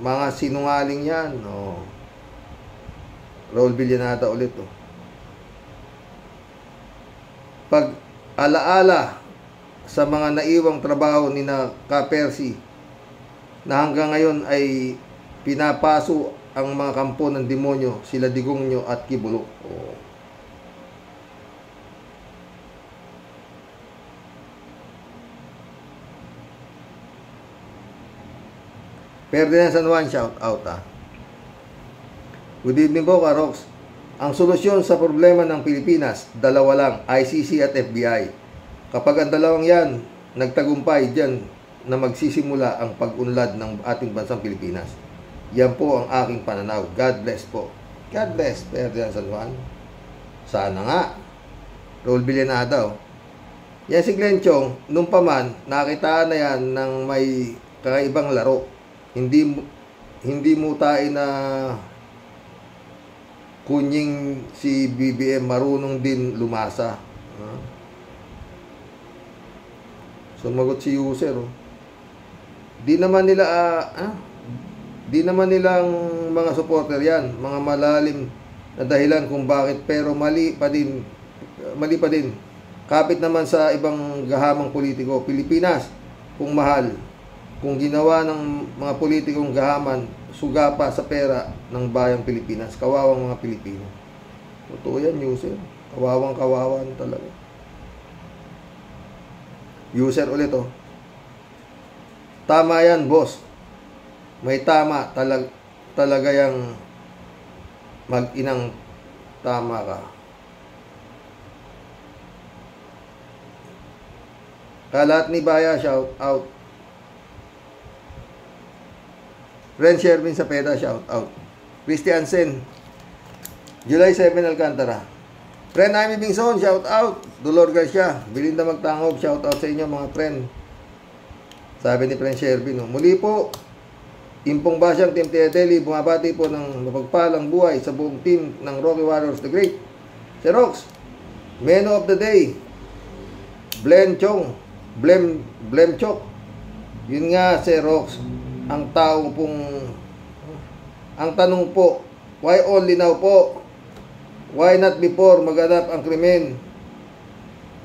A: Mga sinungaling yan. Raul Villanada ulit, Pag alaala sa mga naiwang trabaho ni na Ka-Percy na hanggang ngayon ay pinapaso ang mga kampo ng demonyo, sila Digongyo at Kibulo. Ferdinand San Juan, shout out Good evening po, Karox. Ang solusyon sa problema ng Pilipinas, dalawa lang, ICC at FBI. Kapag ang dalawang yan, nagtagumpay dyan na magsisimula ang pag-unlad ng ating bansang Pilipinas. Yan po ang aking pananaw. God bless po. God bless, Ferdinand San Juan. Sana nga. Raul Villanada. Yan si Glenn Chong, nung pa man, nakitaan na yan ng may kakaibang laro. Hindi mutain na kunying si BBM marunong din lumasa. Sumagot si user. Di naman nilang mga supporter yan, mga malalim na dahilan kung bakit, pero mali pa din. Kapit naman sa ibang gahamang politiko. Pilipinas, kung mahal, kung ginawa ng mga politikong gahaman, suga pa sa pera ng bayang Pilipinas. Kawawang mga Pilipino. Totoo yan, user. Kawawan talaga. User ulit, oh. Tama yan, boss. May tama talaga yang mag-inang tama ka. Kalat ni Baya, shout out. Ren Sherwin Sapeda, shout out. Christian Sen, July 7 Alcantara. Friend Jaime Bingson, shout out. Dolor Garcia, Belinda Magtangog, shout out sa inyo mga friend. Sabi ni Friend Sherwin, muli po, Impong Basyang Team Teateli, bumabati po ng mapagpalang buhay sa buong team ng Rocky Warriors the Great. Si Rox, Man of the Day, Blem Chok. Yun nga si Rox, ang tanong po, why only now po? Why not before maganap ang krimen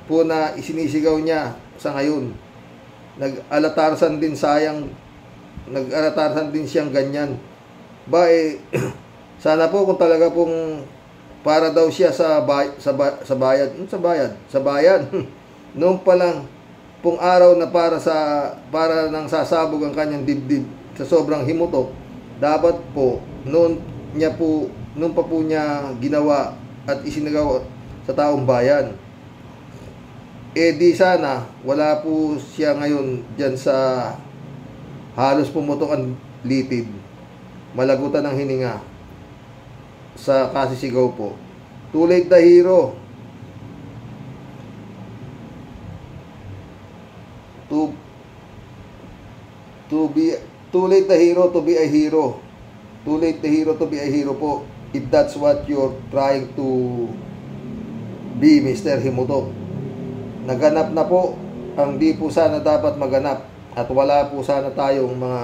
A: po na isinisigaw niya sa ngayon? Nag-alatarsan din siyang ganyan. Sana po kung talaga pong para daw siya sa bayan. Noong pa lang pong araw na para nang sasabog ang kanyang dibdib sa sobrang himutok, dapat po noon pa po niya ginawa at isinagawa sa taong bayan. Di sana wala po siya ngayon dyan sa halos pumutok ang litid, malagutan ng hininga sa kasisigaw po. Too late the hero. Too late the hero to be a hero. Too late the hero to be a hero po. If that's what you're trying to be, Mr. Himutok. Naganap na po ang di po sana dapat maganap, at wala po sana tayong mga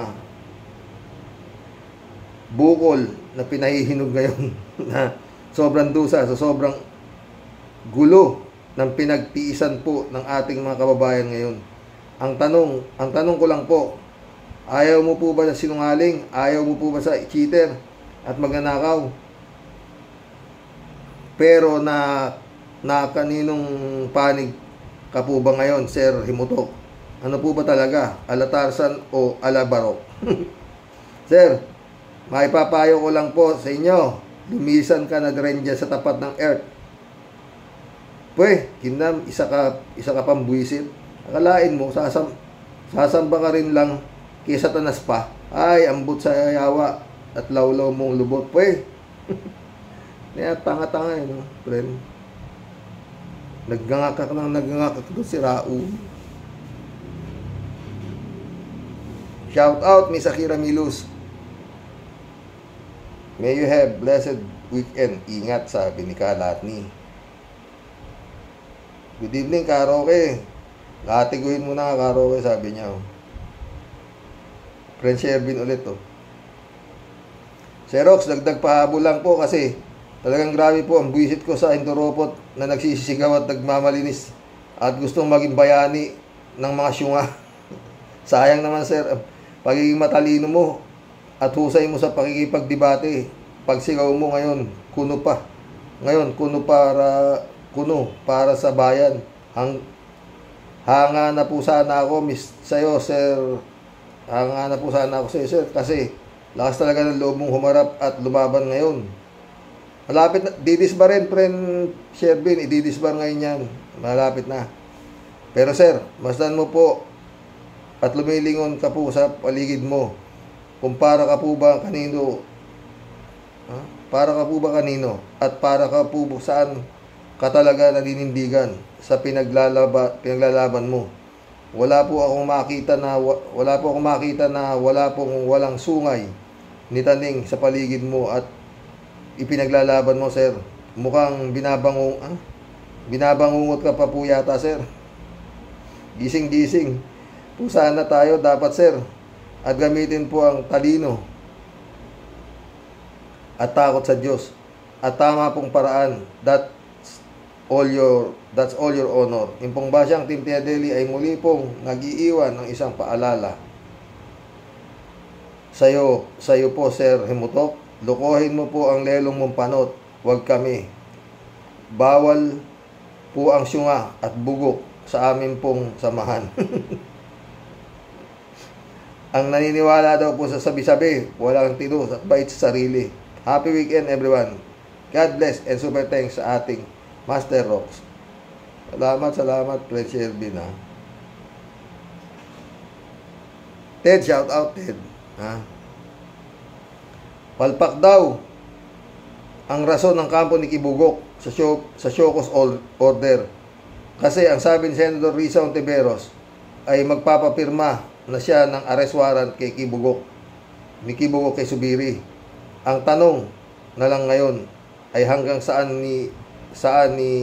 A: bukol na pinahihinog ngayon na sobrang dusa sa sobrang gulo ng pinagtiisan po ng ating mga kababayan ngayon. Ang tanong ko lang po, ayaw mo po ba sa sinungaling? Ayaw mo po ba sa cheater at magnanakaw? Pero na kaninong panig ka po ba ngayon, Sir Himutok? Ano po ba talaga? Alatarsan o alabarok? Sir, maipapayo ko lang po sa inyo. Lumisan ka na rin dyan sa tapat ng earth. Kinam, isa ka pang buwisit. Akalain mo, sasamba ka rin lang kay Satanas pa. Ay, ambot sa yawa at lawlaw mong lubot. Kaya tanga-tanga no, friend. Naggangakak doon si Raul. Shout out, Miss Akira Milus. May you have blessed weekend. Ingat, sabi ni Kalatni. Good evening, Karoke. Latiguin mo na, Karoke, sabi niya. Friend Sherwin ulit, oh. Xerox, dagdag pahabol lang po kasi talagang grabe po ang buwisit ko sa Indoropot na nagsisisigaw at nagmamalinis at gustong maging bayani ng mga syunga. Sayang naman, sir, pagiging matalino mo at husay mo sa pakikipagdebate. Pagsigaw mo ngayon, kuno para sa bayan. Hanga na po sana ako sa'yo, sir. Hanga na po sana ako sa'yo, sir, kasi lakas talaga ng loob mong humarap at lumaban ngayon. Malapit na, didisbar rin, friend Sherwin, ididisbar ngayon yan. Malapit na. Pero, sir, masdan mo po at lumilingon ka po sa paligid mo. kung para ka po ba kanino, para ka po ba kanino, at para ka po saan ka talaga naninindigan sa pinaglalaban mo. Wala po akong makita na walang sungay ni taning sa paligid mo at ipinaglalaban mo, sir. Mukhang binabangungot ka pa po yata, sir. Gising-gising po sana tayo dapat, sir, at gamitin po ang talino at takot sa Diyos at tama pong paraan. That's all your honor. Yung pong basyang Team Tiadeli ay muli pong nag-iiwan ng isang paalala sayo po, Sir Himutok. Lukohin mo po ang lelong mong panot, wag kami. Bawal po ang syunga at bugok sa amin pong samahan. Ang naniniwala daw po sa sabi-sabi, walang tinos at bait sa sarili. Happy weekend, everyone. God bless and super thanks sa ating Master Rocks. Salamat, Fred Shelby na. Ted, shout out, Ted. Palpak daw ang rason ng kampo ni Kibugok sa Shokos order. Kasi ang sabi ni Senator Risa Ontiveros ay magpapapirma na siya ng arrest warrant kay Kibugok, ni Kibugok kay Subiri. Ang tanong na lang ngayon ay hanggang saan ni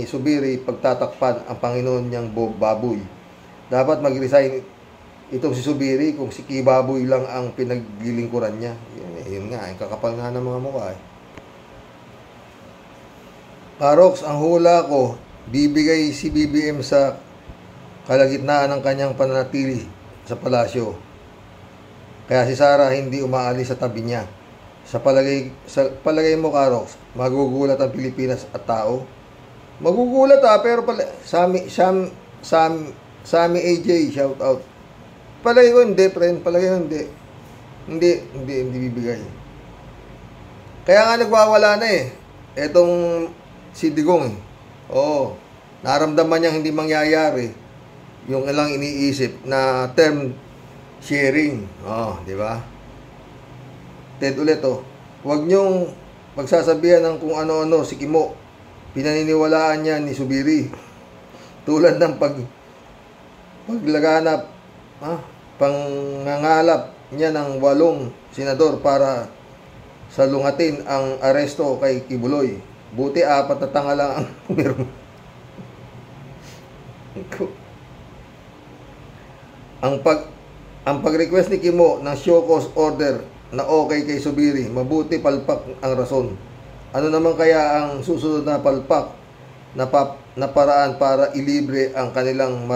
A: Subiri pagtatakpan ang Panginoon niyang baboy. Dapat mag-resign itong si Subiri kung si Kibaboy lang ang pinaglilingkuran niya. Yun nga, kakapal nga ng mga mukha eh. Parox, ang hula ko, bibigay si BBM sa kalagitnaan ng kanyang pananatili sa palasyo. Kaya si Sara hindi umaalis sa tabi niya. Sa palagay mo, Karox, magugulat ang Pilipinas at tao? Magugulat pero Sammy AJ, shout out. Palagay ko hindi, friend. Palagay ko hindi. Hindi bibigay. Kaya nga nagwawala na eh. Etong si Digong eh. Oo. Naramdaman niyang hindi mangyayari yung ilang iniisip na term sharing. Di ba? Ted ulit Huwag niyong pagsasabihan ng kung ano-ano si Kimo. Pinaniniwalaan niya ni Subiri. Tulad ng paglaganap, pangangalap niya ng 8 senador para salungatin ang aresto kay Kibuloy. Buti 4 na tanga lang ang pumirma. Ang pag-request ni Kimo ng show cause order na okay kay Subiri, mabuti palpak ang rason. Ano naman kaya ang susunod na palpak na paraan para ilibre ang kanilang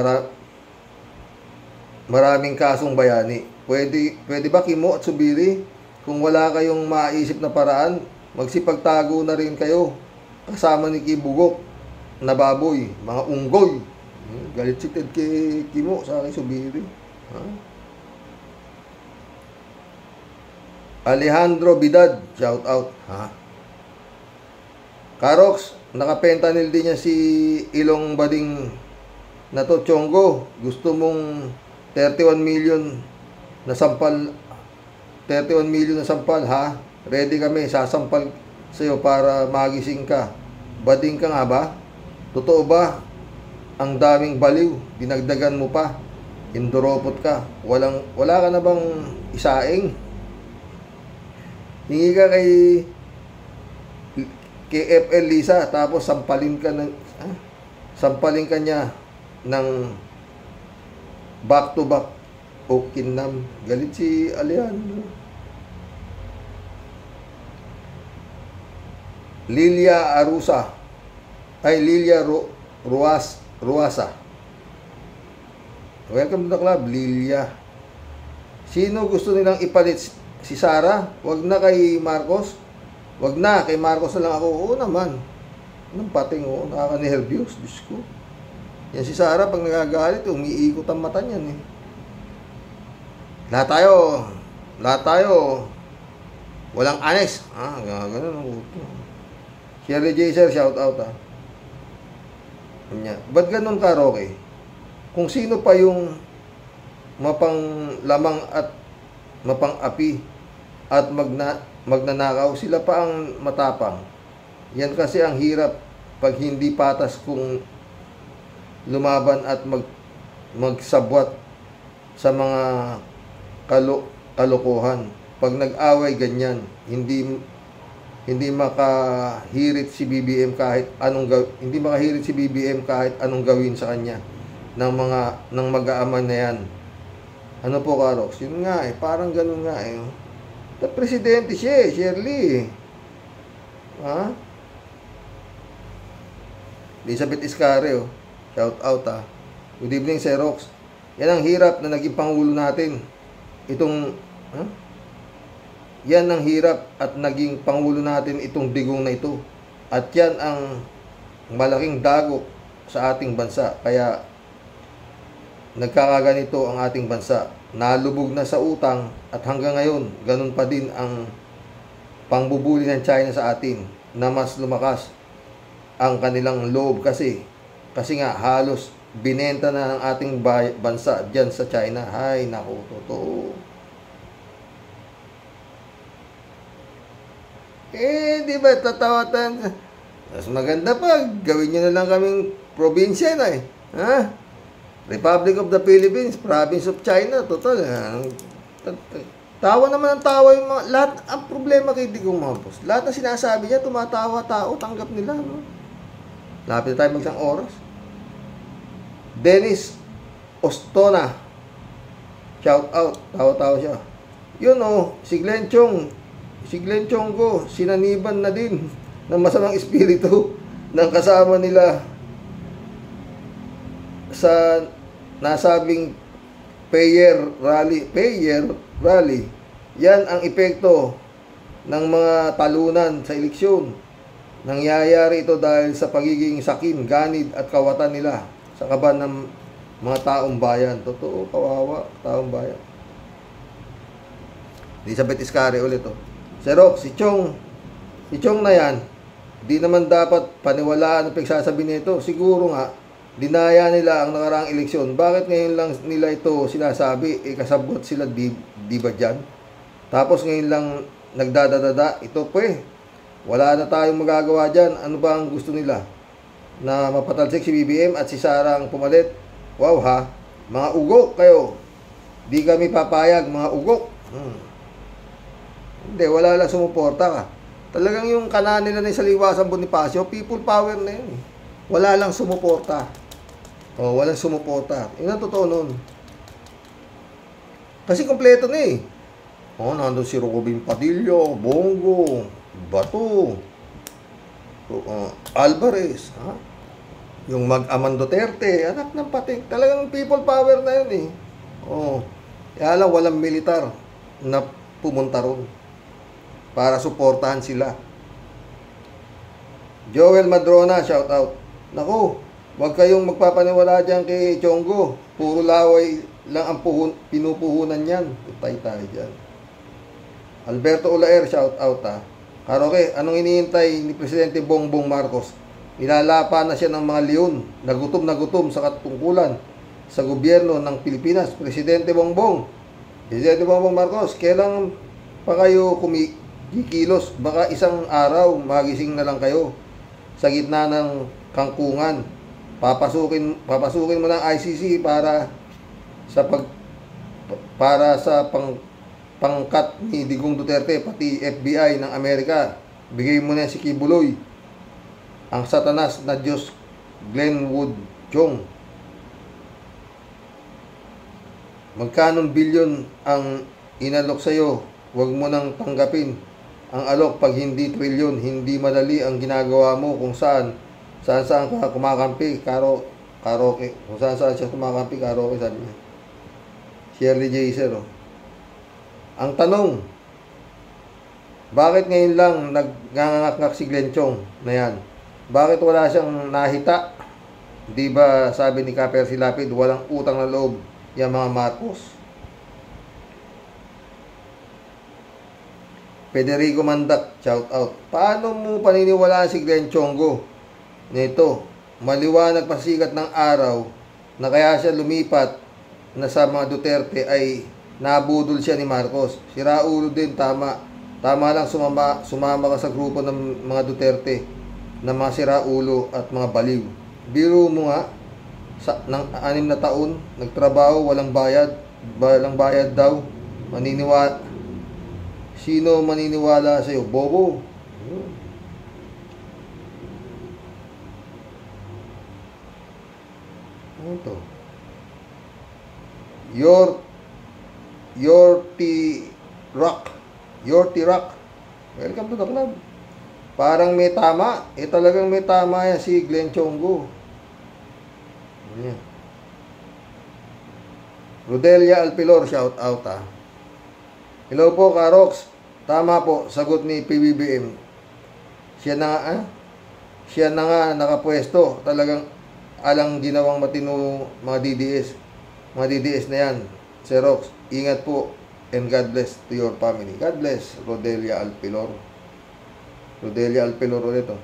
A: maraming kasong bayani? Pwede ba Kimo at Subiri, kung wala kayong maisip na paraan, magsipagtago na rin kayo kasama ni Kibugok na baboy, mga unggoy. Galit si Ted kay Kimo sa akin Subiri. Alejandro Bidad, shout out. Karox, nakapentanil din niya si Ilong Bading na to, Chongo. Gusto mong 31 million na sampal, ha? Ready kami, sasampal sa'yo para magising ka. Bading ka nga ba? Totoo ba? Ang daming baliw, dinagdagan mo pa. Induropot ka. Wala ka na bang isaing? Hingi ka kay FL Lisa, tapos sampalin ka niya ng back to back o kinam. Galit si Alejandro. Lilia Arusa ay Lilia Ruasa. Welcome to the club, Lilia. Sino gusto nilang ipalit? Si Sara? Wag na kay Marcos? Wag na, kay Marcos na lang ako. Oo naman. Anong pating, nakaka-nervyos. Diyos ko. Yan si Sara, pag nagagalit, umiikot ang mata niyan eh. Lahat tayo, walang honest. Ganun ang uto. Shirley J. Sir, shout out Ba't ganun ka, Roque? Kung sino pa yung mapanglamang at mapang-api at magnanakaw, sila pa ang matapang. Yan kasi ang hirap pag hindi patas kung lumaban at magsabwat sa mga kalokohan. Pag nag-away ganyan, hindi makahirit si BBM kahit anong gawin sa kanya ng mag-aaman na yan. Ano po, Karox? Yun nga parang ganun nga presidente siya Shirley. Ha? Elizabeth Iscare, shout out Good evening, Xerox. Yan ang hirap na naging pangulo natin. Yan ang hirap at naging pangulo natin itong digong na ito. At yan ang malaking dagok sa ating bansa. Kaya nagkakaganito ang ating bansa. Nalubog na sa utang at hanggang ngayon, ganun pa din ang pangbubuli ng China sa atin na mas lumakas ang kanilang loob kasi nga halos binenta na ng ating bansa dyan sa China. Hay, naku, totoo. Di ba, tatawatan. Mas maganda pa, gawin nyo na lang kaming probinsya na Ha? Republic of the Philippines, Province of China, total. Tawa naman ang tawa yung mga, lahat, ang problema kay Digong Marcos. Lahat na sinasabi niya, tumatawa tao, tanggap nila. No? Lapit na tayo magsang oras. Dennis Ostona, shout out, tawa-tawa siya. Yun si Glenn Chong ko, sinaniban na din ng masamang espiritu ng kasama nila sa nasabing payer rally. Yan ang epekto ng mga talunan sa eleksyon. Nangyayari ito dahil sa pagiging sakim, ganid at kawatan nila sa kaban ng mga taong bayan. Totoo, kawawa, taong bayan. Elizabeth Iscare ulit Xerox, si Chong na yan, di naman dapat paniwalaan ang pagsasabi nito. Siguro nga, dinaya nila ang nakaraang eleksyon. Bakit ngayon lang nila ito sinasabi? Kasabot sila, di ba dyan? Tapos ngayon lang nagdadadada. Ito wala na tayong magagawa dyan. Ano ba ang gusto nila? Na mapatalsik si BBM at si Sara ang pumalit? Wow ha, mga ugok kayo. Di kami papayag, mga ugok. Hindi, wala lang sumuporta ka. Talagang yung kanan nila na sa Liwasan Bonifacio, people power na yun. Wala lang sumuporta. Walang sumuporta. Yun ang totoo nun. Kasi kompleto na nandun si Robin Padilla, Bongo, Bato, Alvarez, yung mag-aman Duterte, anak ng pating. Talagang people power na yun Kaya lang walang militar na pumunta ron para suportahan sila. Joel Madrona, shout out. Naku, huwag kayong magpapaniwala dyan kay Chonggo. Puro laway lang ang pinupuhunan yan. Tutay tayo dyan. Alberto Ulaer, shout out Karoke, anong iniintay ni Presidente Bongbong Marcos? Ilalapa na siya ng mga leon na gutom sa katungkulan sa gobyerno ng Pilipinas. Presidente Bongbong Marcos, kailan pa kayo kikilos? Baka isang araw magising na lang kayo sa gitna ng kangkungan. Papasukin mo ng ICC para sa pangkat ni Digong Duterte, pati FBI ng Amerika. Bigay mo na si Kibuloy, ang satanas na Diyos, Glenwood Chong. Magkanong bilyon ang inalok sa'yo? Huwag mo nang tanggapin ang alok pag hindi trilyon. Hindi madali ang ginagawa mo kung saan ka kumakampi. Karoke. Kung saan siya kumakampi, Karoke, sabi niya. Shirley Jaser. Ang tanong, bakit ngayon lang nagngangakak si Glenn Chong na yan? Bakit wala siyang nahita? Di ba sabi ni Kaper Silapid, walang utang na loob yung mga Marcos? Federico Mandak, shout out. Paano mo paniniwalaan si Glenn Chonggo nito? Maliwanag pasikat ng araw na kaya siya lumipat na sa mga Duterte ay nabudol siya ni Marcos. Sira ulo din, tama. Tama lang sumama ka sa grupo ng mga Duterte na mga sira ulo at mga baliw. Biro mo nga, ng 6 na taon, nagtrabaho, walang bayad daw. Sino maniniwala sa'yo? Bobo. Ano to? Your T-Rock. Welcome to the club. Parang may tama. Talagang may tama yan si Glenn Chongo. Ayan. Rodelia Alpilor, shout out ha. Hello po, Karox. Tama po, sagot ni PBBM. Siya na nga nakapwesto. Talagang alang ginawang matino mga DDS. Mga DDS na yan. Xerox, ingat po and God bless to your family. God bless, Rodelia Alpilor. Rodelia Alpilor ulit oh.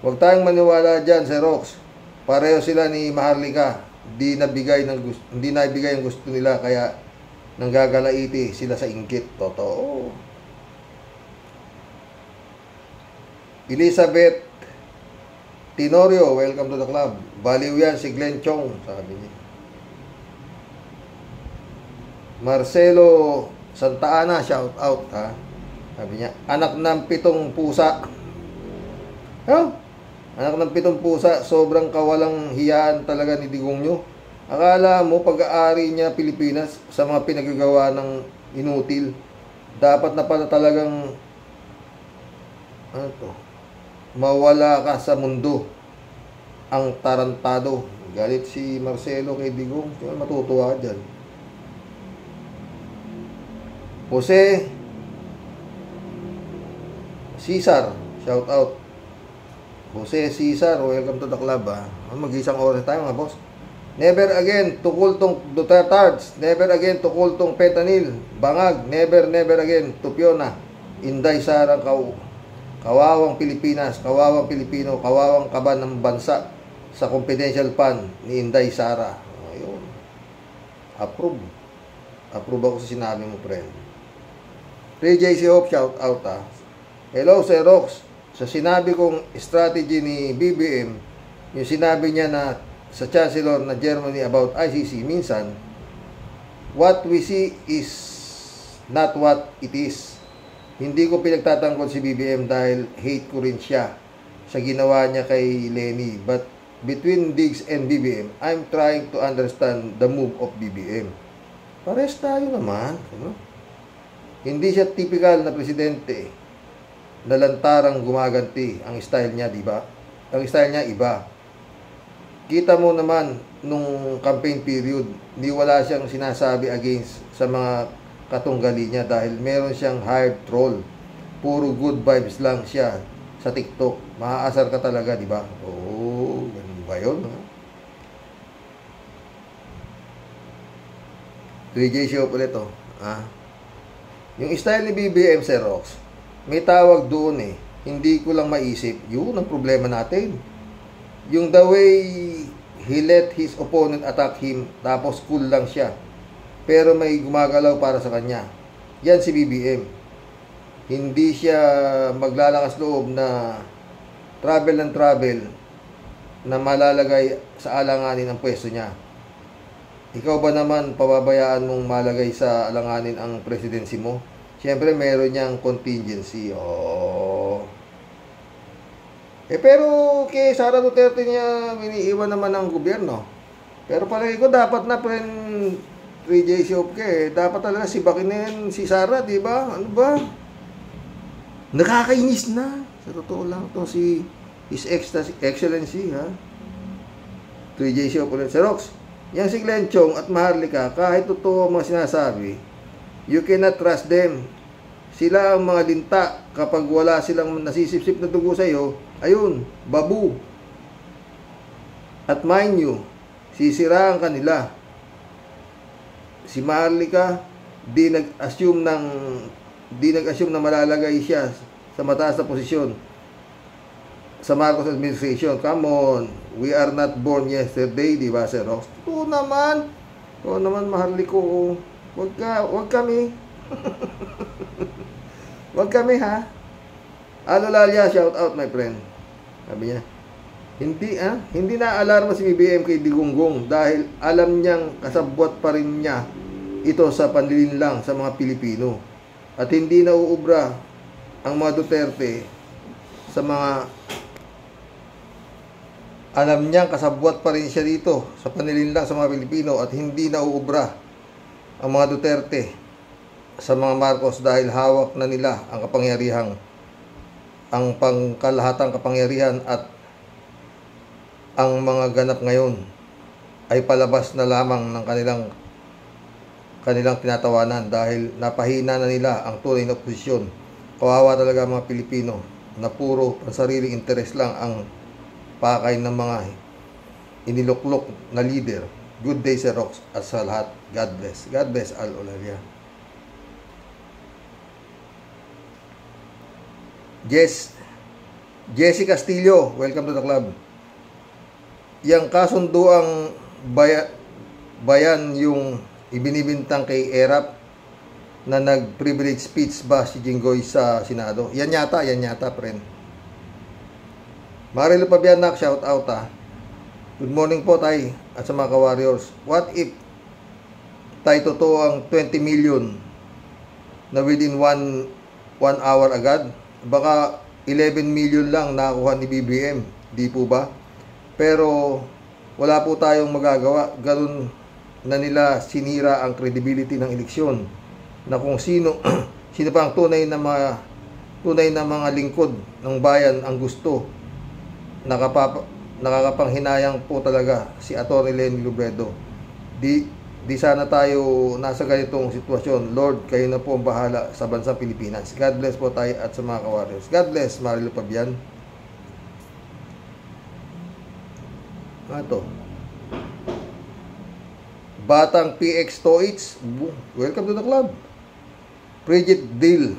A: Huwag tayong maniwala dyan, Xerox. Pareho sila ni Maharlika. Hindi naibigay ang gusto nila, kaya nanggagalaiti sila sa inggit. Totoo. Elizabeth Tenorio, welcome to the club. Baliw yan si Glenn Chong, sabi niya. Marcelo Santa Ana, shout out ha. Sabi niya, anak ng 7 pusa. Anak ng 7 pusa, sobrang kawalang hiyaan talaga ni Digong nyo. Akala mo pag-aari niya Pilipinas sa mga pinagagawa ng inutil. Dapat na pala talagang mawala ka sa mundo. Ang tarantado. Galit si Marcelo kay Digong. Matutuwa dyan. Jose Cesar, shout out. Jose Cesar, welcome to the club ha. Mag-isang oras tayo mga boss. Never again to kultong Dutertards. Never again to kultong Fentanyl. Bangag, never again to Fiona. Inday Sara, kawawang Pilipinas, kawawang Pilipino, kawawang kaban ng bansa sa confidential fund ni Inday Sara. Ayun. Approve ako sa sinabi mo, friend. 3JC Hope, shout out ha. Hello, Sir Rox. Sa sinabi kong strategy ni BBM, yung sinabi niya na sa Chancellor na Germany about ICC, minsan, what we see is not what it is. Hindi ko pinagtatanggol si BBM dahil hate ko rin siya sa ginawa niya kay Lenny. But between Diggs and BBM, I'm trying to understand the move of BBM. Pares tayo naman. Ano? Hindi siya typical na presidente na lantarang gumaganti. Ang style niya, di ba? Ang style niya iba. Kita mo naman nung campaign period, di wala siyang sinasabi against sa mga katunggali niya dahil meron siyang hired troll. Puro good vibes lang siya sa TikTok. Maaasar ka talaga, di ba? Oo, ganun ba yun? 3J show ulit to. Yung style ni BBM, Sir Rox, may tawag doon eh. Hindi ko lang maisip. Yun ang problema natin. Yung the way he let his opponent attack him, tapos cool lang siya. Pero may gumagalaw para sa kanya. Yan si BBM. Hindi siya maglalakas loob na travel na malalagay sa alanganin ang pwesto niya. Ikaw ba naman pababayaan mong malagay sa alanganin ang presidency mo? Siyempre meron niyang contingency. Pero kay Sara Duterte niya iniiwan naman ang gobyerno. Pero palagi ko dapat na 3J Shop dapat talaga si Bakinen, si Sara, di ba? Ano ba? Nakakainis na. Sa totoo lang to si His Excellency ha. 3J Shop ulit. Sir Rox, yang si Glenn Chong at Maharlika, kahit totoo ang mga sinasabi, you cannot trust them. Sila ang mga linta. Kapag wala silang nasisipsip na dugo sa iyo, ayun, babu. At mind you, sisiraan kanila. Si Maharlika, di nag-assume na malalagay siya sa mataas na posisyon sa Marcos administration. Come on, we are not born yesterday, di ba, Sir Rox? Oo naman, Maharliko. Wag kami. Wag kami, ha? Alolalia, shout out, my friend. Sabi niya, hindi na alarma si BBM kay Digonggong dahil alam niyang kasabwat pa rin niya ito sa panlilinlang sa mga Pilipino. At hindi na uubra ang mga Duterte sa mga alam niyang kasabwat pa rin siya dito sa panlilinlang sa mga Pilipino at hindi na uubra ang mga Duterte sa mga Marcos dahil hawak na nila ang pangkalahatang kapangyarihan at ang mga ganap ngayon ay palabas na lamang ng kanilang tinatawanan dahil napahina na nila ang tunay na oposisyon. Kawawa talaga ang mga Pilipino na puro pansariling interes lang ang pakay ng mga iniluklok na leader. Good day, Sir Rox, at sa lahat. God bless. God bless, Al Olaria. Jesse Castillo, welcome to the club. Yang kasunduang bayan yung ibinibintang kay Erap na nag-privilege speech ba si Jinggoy sa Senado? Yan yata, friend. Marilo Pabianak, shout out, ha. Good morning po, Tay, at sa mga ka-warriors. What if Tay totoo ang 20 million na within 1 hour agad? Baka 11 million lang nakuha ni BBM, di po ba? Pero wala po tayong magagawa. Ganun na nila sinira ang credibility ng eleksyon na kung sino pa ang tunay na mga lingkod ng bayan ang gusto. Nakakapanghinayang po talaga si Atty. Leni Robredo. Di sana tayo nasa ganitong sitwasyon. Lord, kayo na po ang bahala sa bansang Pilipinas. God bless po tayo at sa mga ka-warriors. God bless, Marilo Pabian. Ito. Batang PX Toits. Welcome to the club. Frigate Deal.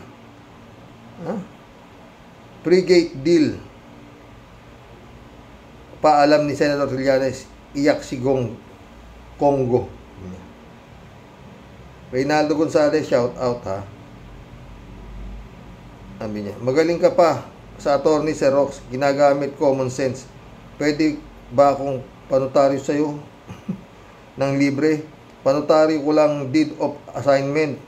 A: Frigate Deal. Paalam ni Senator Trillanes, iyak si Congo. Reynaldo Gonzalez, shout out, ha. Sabi niya, magaling ka pa sa attorney, Sir Rox. Ginagamit common sense. Pwede ba akong panotaryo sa'yo ng libre? Panotaryo ko lang deed of assignment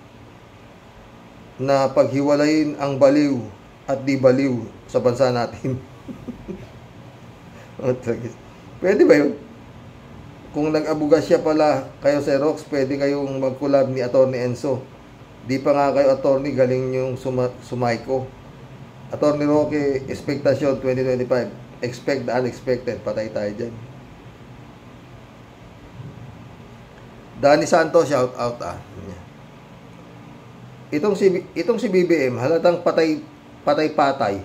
A: na paghiwalayin ang baliw at di baliw sa bansa natin. Pwede ba yun? Kung nag-abuga siya pala kayo, Sir Rox, pwede kayong mag-collab ni Attorney Enzo. Di pa nga kayo attorney, galing yung sumayko. Attorney Roque, Expectation 2025. Expect the unexpected. Patay tayo dyan. Danny Santos, shout out, ah. Itong si BBM, halatang patay-patay.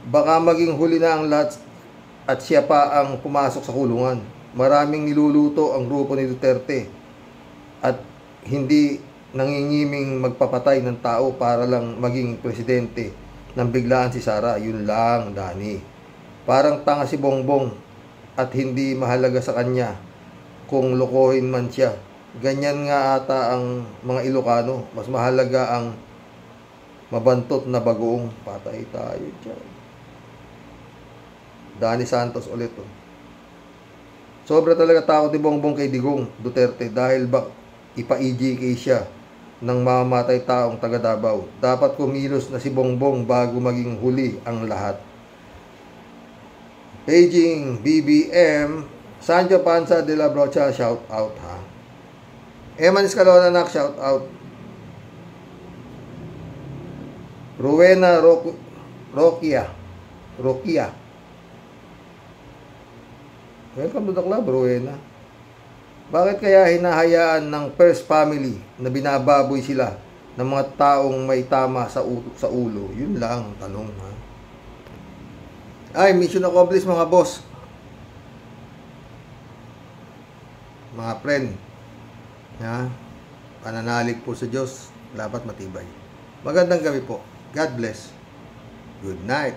A: Baka maging huli na ang lahat at siya pa ang pumasok sa kulungan. Maraming niluluto ang grupo ni Duterte at hindi nangingiming magpapatay ng tao para lang maging presidente nang biglaan si Sara. Yun lang, Dani. Parang tanga si Bongbong at hindi mahalaga sa kanya kung lokohin man siya. Ganyan nga ata ang mga Ilocano. Mas mahalaga ang mabantot na bagoong. Patay tayo dyan. Danny Santos ulit, oh. Sobra talaga takot ni Bongbong kay Digong Duterte dahil ipa-EJK siya ng mamamatay taong taga Davao. Dapat kumilos na si Bongbong bago maging huli ang lahat. Beijing BBM, Sancho Panza de la Brocha, shout out, ha. Eman Escalona, nak, shout out. Rowena Rokia. Welcome to the club, Rowena. Bakit kaya hinahayaan ng first family na binababoy sila ng mga taong may tama sa ulo? Yun lang ang tanong, ha. Ay, mission accomplished, mga boss. Mga friend, ha? Pananalig po sa Diyos, dapat matibay. Magandang gabi po. God bless. Good night.